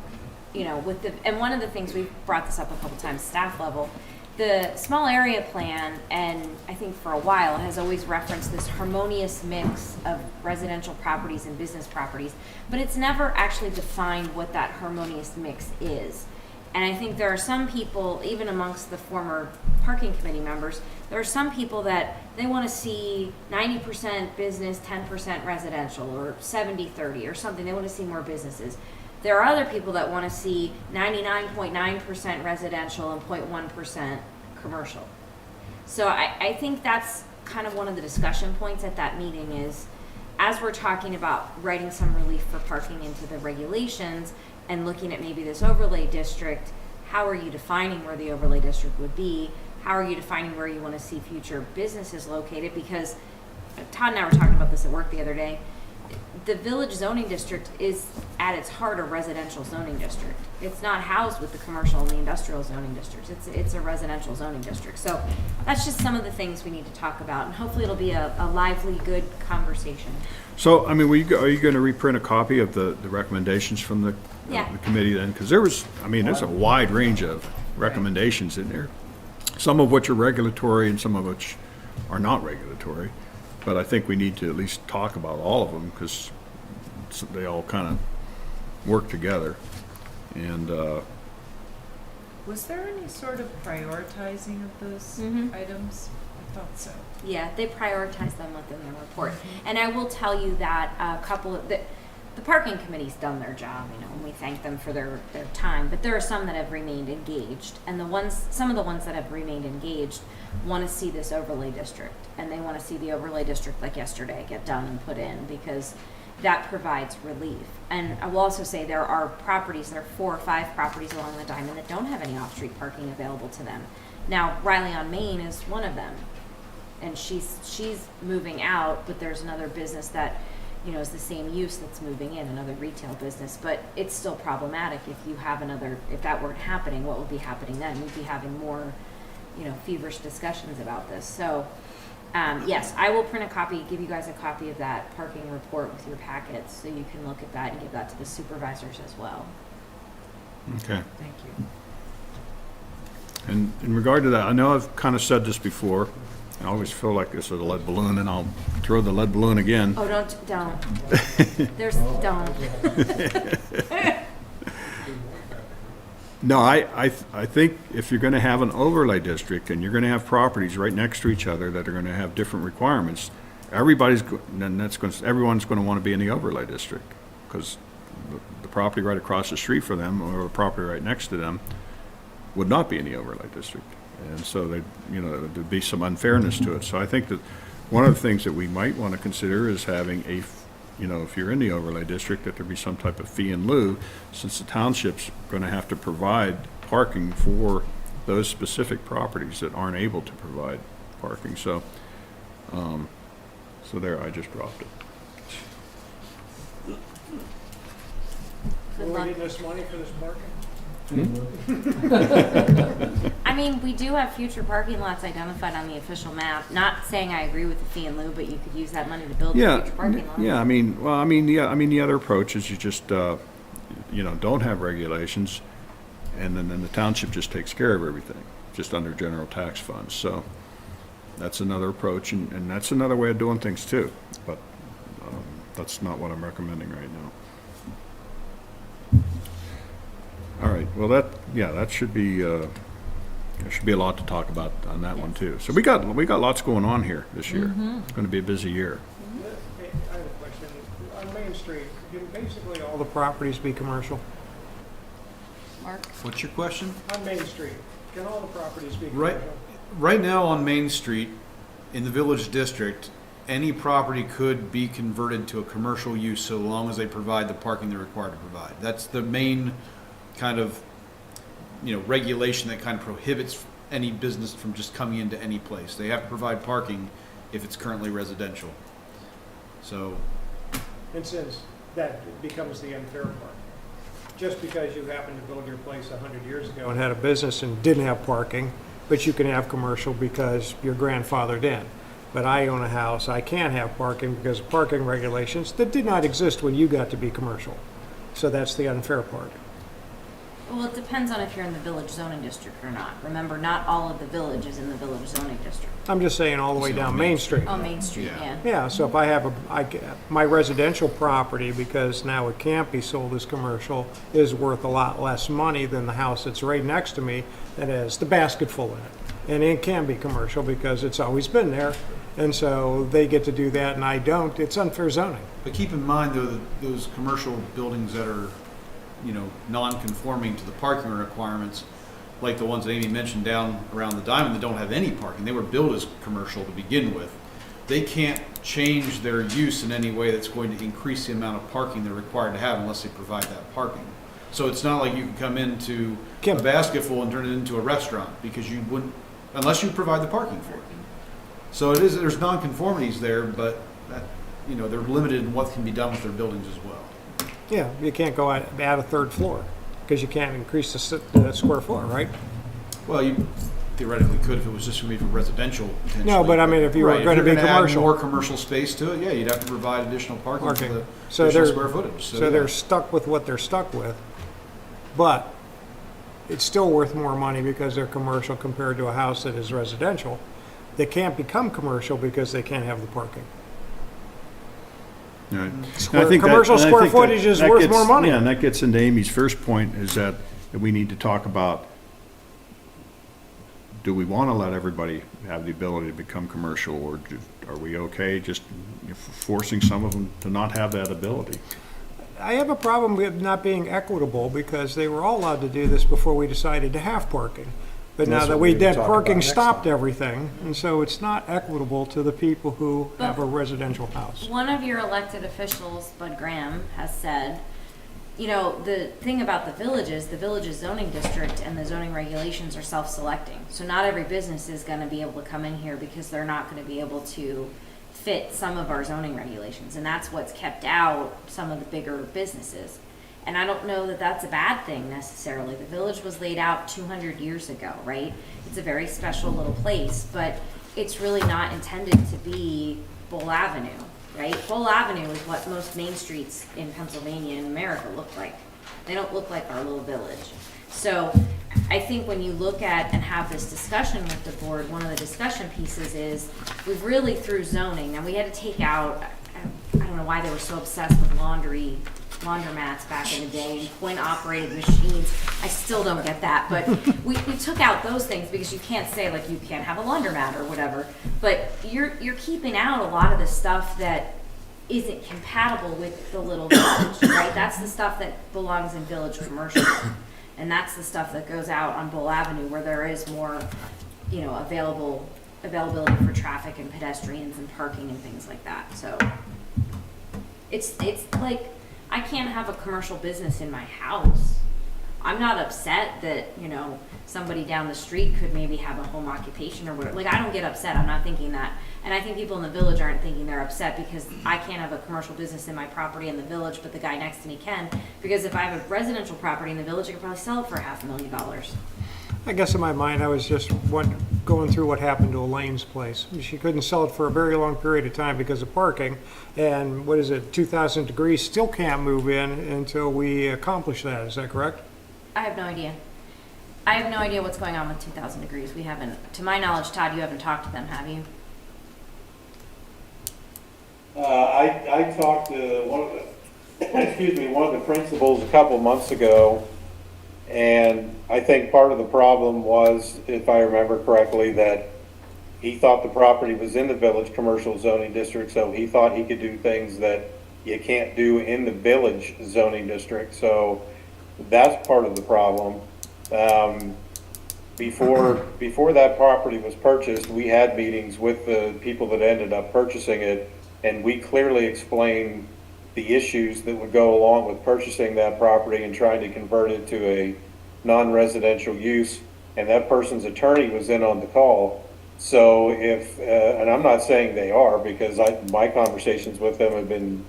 you know, with the, and one of the things, we've brought this up a couple times, staff level, the small area plan, and I think for a while, it has always referenced this harmonious mix of residential properties and business properties, but it's never actually defined what that harmonious mix is. And I think there are some people, even amongst the former parking committee members, there are some people that they want to see 90% business, 10% residential, or 70-30 or something. They want to see more businesses. There are other people that want to see 99.9% residential and 0.1% commercial. So I think that's kind of one of the discussion points at that meeting is, as we're talking about writing some relief for parking into the regulations and looking at maybe this overlay district, how are you defining where the overlay district would be? How are you defining where you want to see future businesses located? Because Todd and I were talking about this at work the other day. The village zoning district is at its heart a residential zoning district. It's not housed with the commercial and the industrial zoning districts. It's a residential zoning district. So that's just some of the things we need to talk about, and hopefully it'll be a lively, good conversation.
So, I mean, are you gonna reprint a copy of the recommendations from the
Yeah.
the committee then? Because there's a wide range of recommendations in there, some of which are regulatory and some of which are not regulatory. But I think we need to at least talk about all of them, because they all kind of work together. And,
Was there any sort of prioritizing of those
Mhm.
items? I thought so.
Yeah, they prioritize them within their report. And I will tell you that a couple of the parking committee's done their job, you know, and we thank them for their time, but there are some that have remained engaged, and some of the ones that have remained engaged want to see this overlay district, and they want to see the overlay district, like yesterday, get done and put in, because that provides relief. And I will also say there are 4 or 5 properties along the diamond that don't have any off-street parking available to them. Now, Riley on Main is one of them, and she's moving out, but there's another business that, you know, is the same use that's moving in, another retail business, but it's still problematic if that weren't happening, what would be happening then? We'd be having more, you know, feverish discussions about this. So, yes, I will print a copy, give you guys a copy of that parking report with your packets, so you can look at that and give that to the supervisors as well.
okay.
Thank you.
And in regard to that, I know I've kind of said this before. I always feel like this is a lead balloon, and I'll throw the lead balloon again.
Oh, don't.
No, I think if you're gonna have an overlay district and you're gonna have properties right next to each other that are gonna have different requirements, everyone's gonna wanna be in the overlay district, because the property right across the street from them, or the property right next to them, would not be in the overlay district. And so there'd be some unfairness to it. So I think that one of the things that we might wanna consider is having if you're in the overlay district, that there be some type of fee in lieu, since the township's gonna have to provide parking for those specific properties that aren't able to provide parking. So, there, I just dropped it.
Good
Will
luck.
we need this money for this parking?
I mean, we do have future parking lots identified on the official map. Not saying I agree with the fee in lieu, but you could use that money to build
Yeah,
future parking lots.
yeah, the other approach is you just, don't have regulations, and then the township just takes care of everything, just under general tax funds. So that's another approach, and that's another way of doing things too, but that's not what I'm recommending right now. All right, well, that should be, there should be a lot to talk about on that one too. So we got lots going on here this year. It's gonna be a busy year.
Hey, I have a question. On Main Street, can basically all the properties be commercial?
Mark?
What's your question?
On Main Street, can all the properties be
Right,
commercial?
right now on Main Street, in the Village District, any property could be converted to a commercial use so long as they provide the parking they're required to provide. That's the main kind of, regulation that kind of prohibits any business from just coming into any place. They have to provide parking if it's currently residential. So,
And since that becomes the unfair part, just because you happen to build your place 100 years ago and had a business and didn't have parking, but you can have commercial because you're grandfathered in. But I own a house, I can't have parking because of parking regulations that did not exist when you got to be commercial. So that's the unfair part.
Well, it depends on if you're in the village zoning district or not. Remember, not all of the village is in the village zoning district.
I'm just saying all the way down Main Street.
Oh, Main Street,
Yeah.
yeah.
Yeah, so if I have my residential property, because now it can't be sold as commercial, is worth a lot less money than the house that's right next to me that has the basket full in it. And it can be commercial because it's always been there. And so they get to do that and I don't. It's unfair zoning.
but keep in mind though, that those commercial buildings that are, non-conforming to the parking requirements, like the ones that Amy mentioned down around the Diamond that don't have any parking, they were built as commercial to begin with. They can't change their use in any way that's going to increase the amount of parking they're required to have unless they provide that parking. So it's not like you can come into a basketful and turn it into a restaurant, because you wouldn't, unless you provide the parking for it. So there's non-conformities there, but that, they're limited in what can be done with their buildings as well.
Yeah, you can't go add a third floor because you can't increase the square floor, right?
Well, you theoretically could if it was just going to be for residential potentially.
No, but I mean, if you were
Right,
going to be
if you're gonna
commercial.
add more commercial space to it, yeah, you'd have to provide additional parking for the
So
additional
they're,
square footage.
so
yeah.
they're stuck with what they're stuck with, but it's still worth more money because they're commercial compared to a house that is residential. They can't become commercial because they can't have the parking.
Right.
Square-
And I think
commercial
and I
square
think that-
footage is
that
worth
gets-
more money.
Yeah, and that gets into Amy's first point, is that we need to talk about, do we want to let everybody have the ability to become commercial, or are we okay just forcing some of them to not have that ability?
I have a problem with not being equitable because they were all allowed to do this before we decided to have parking. But
And
now
that's
that
what
we
we
did,
talk
parking
about next
stopped
time.
everything, and so it's not equitable to the people who have a residential house.
One of your elected officials, Bud Graham, has said, the thing about the village's zoning district and the zoning regulations are self-selecting. So not every business is gonna be able to come in here because they're not gonna be able to fit some of our zoning regulations. And that's what's kept out some of the bigger businesses. And I don't know that that's a bad thing necessarily. The village was laid out 200 years ago, right? It's a very special little place, but it's really not intended to be Bull Avenue, right? Bull Avenue is what most main streets in Pennsylvania and America look like. They don't look like our little village. So I think when you look at and have this discussion with the board, one of the discussion pieces is we've really through zoning, and we had to take out, I don't know why they were so obsessed with laundromats back in the day and coin-operated machines. I still don't get that, but we took out those things because you can't say like you can't have a laundromat or whatever. But you're keeping out a lot of the stuff that isn't compatible with the little village, right? That's the stuff that belongs in village commercial, and that's the stuff that goes out on Bull Avenue where there is more, availability for traffic and pedestrians and parking and things like that. So it's like, I can't have a commercial business in my house. I'm not upset that, somebody down the street could maybe have a home occupation or whatever. Like, I don't get upset. I'm not thinking that. And I think people in the village aren't thinking they're upset because I can't have a commercial business in my property in the village, but the guy next to me can. Because if I have a residential property in the village, I could probably sell it for $500,000.
I guess in my mind, I was just going through what happened to Elaine's place. She couldn't sell it for a very long period of time because of parking. And 2,000 Degrees still can't move in until we accomplish that. Is that correct?
I have no idea. I have no idea what's going on with 2,000 Degrees. We haven't, to my knowledge, Todd, you haven't talked to them, have you?
I talked to one of the principals a couple months ago, and I think part of the problem was, if I remember correctly, that he thought the property was in the village commercial zoning district, so he thought he could do things that you can't do in the village zoning district. So that's part of the problem. Before that property was purchased, we had meetings with the people that ended up purchasing it, and we clearly explained the issues that would go along with purchasing that property and trying to convert it to a non-residential use. and that person's attorney was in on the call. So if, and I'm not saying they are, because my conversations with them have been,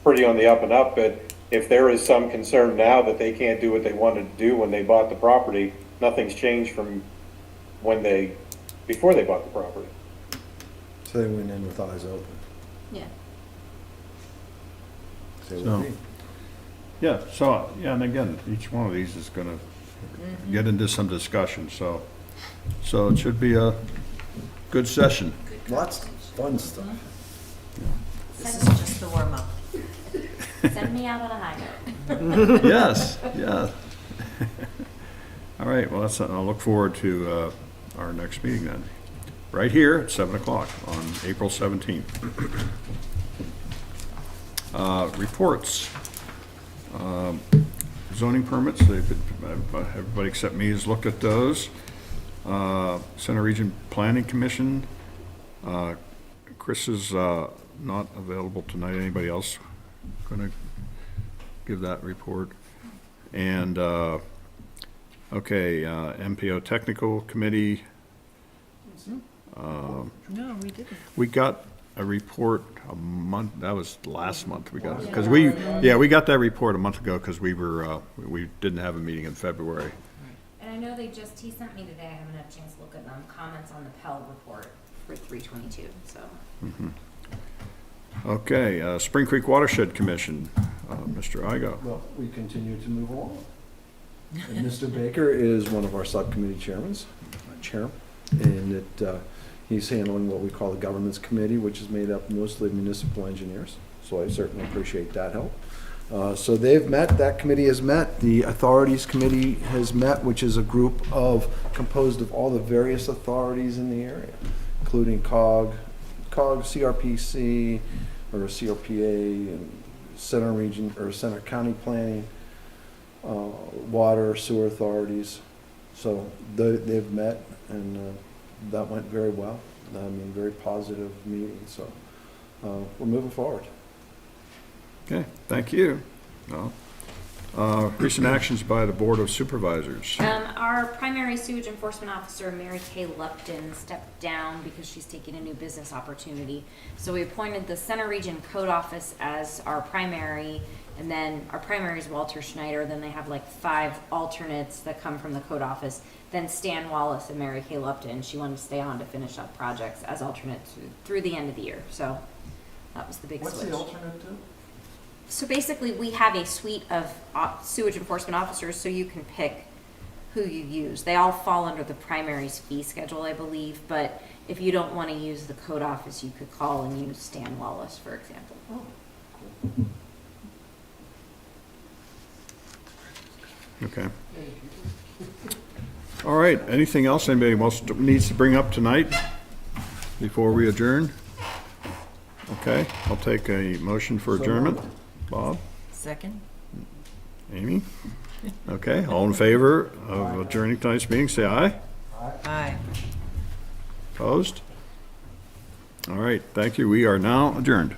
pretty on the up and up, but if there is some concern now that they can't do what they wanted to do when they bought the property, nothing's changed from before they bought the property.
So they went in with eyes open.
Yeah.
Say what
So-
I mean.
Yeah, so, yeah, and again, each one of these is gonna get into some discussion, so it should be a good session.
Lots of fun stuff.
This is just the warm-up.
Send me out on a high note.
Yes, yeah. All right, well, I'll look forward to our next meeting then, right here at 7 o'clock on April 17th. Reports. Zoning permits, everybody except me has looked at those. Center Region Planning Commission, Chris is not available tonight. Anybody else going to give that report? And, okay, MPO Technical Committee.
No, we didn't.
We got a report a month, that was last month we got it. Because we got that report a month ago because we didn't have a meeting in February.
And I know he sent me today, I haven't had a chance to look at them, comments on the Pell report for 322, so.
Okay, Spring Creek Watershed Commission, Mr. Igo.
Well, we continue to move along. And Mr. Baker is one of our subcommittee chair, and he's handling what we call the Governance Committee, which is made up mostly of municipal engineers. So I certainly appreciate that help. So they've met, that committee has met, the Authorities Committee has met, which is a group composed of all the various authorities in the area, including COG, CRPC, or CRPA, and Center Region, or Center County Planning, water, sewer authorities. So they've met, and that went very well. I mean, very positive meeting, so we're moving forward.
Okay, thank you. Well, recent actions by the Board of Supervisors.
Our primary sewage enforcement officer, Mary Kay Lupton, stepped down because she's taking a new business opportunity. So we appointed the Center Region Code Office as our primary, and then our primary is Walter Schneider. Then they have like 5 alternates that come from the Code Office. Then Stan Wallace and Mary Kay Lupton. She wanted to stay on to finish up projects as alternates through the end of the year. So that was the big switch.
What's the alternate to?
So basically, we have a suite of sewage enforcement officers, so you can pick who you use. They all fall under the primary's fee schedule, I believe, but if you don't want to use the code office, you could call and use Stan Wallace, for example.
Okay. All right, anything else anybody needs to bring up tonight before we adjourn? Okay, I'll take a motion for adjournment. Bob?
Second?
Amy? Okay, all in favor of adjourning tonight's meeting, say aye.
Aye.
Opposed? All right, thank you. We are now adjourned.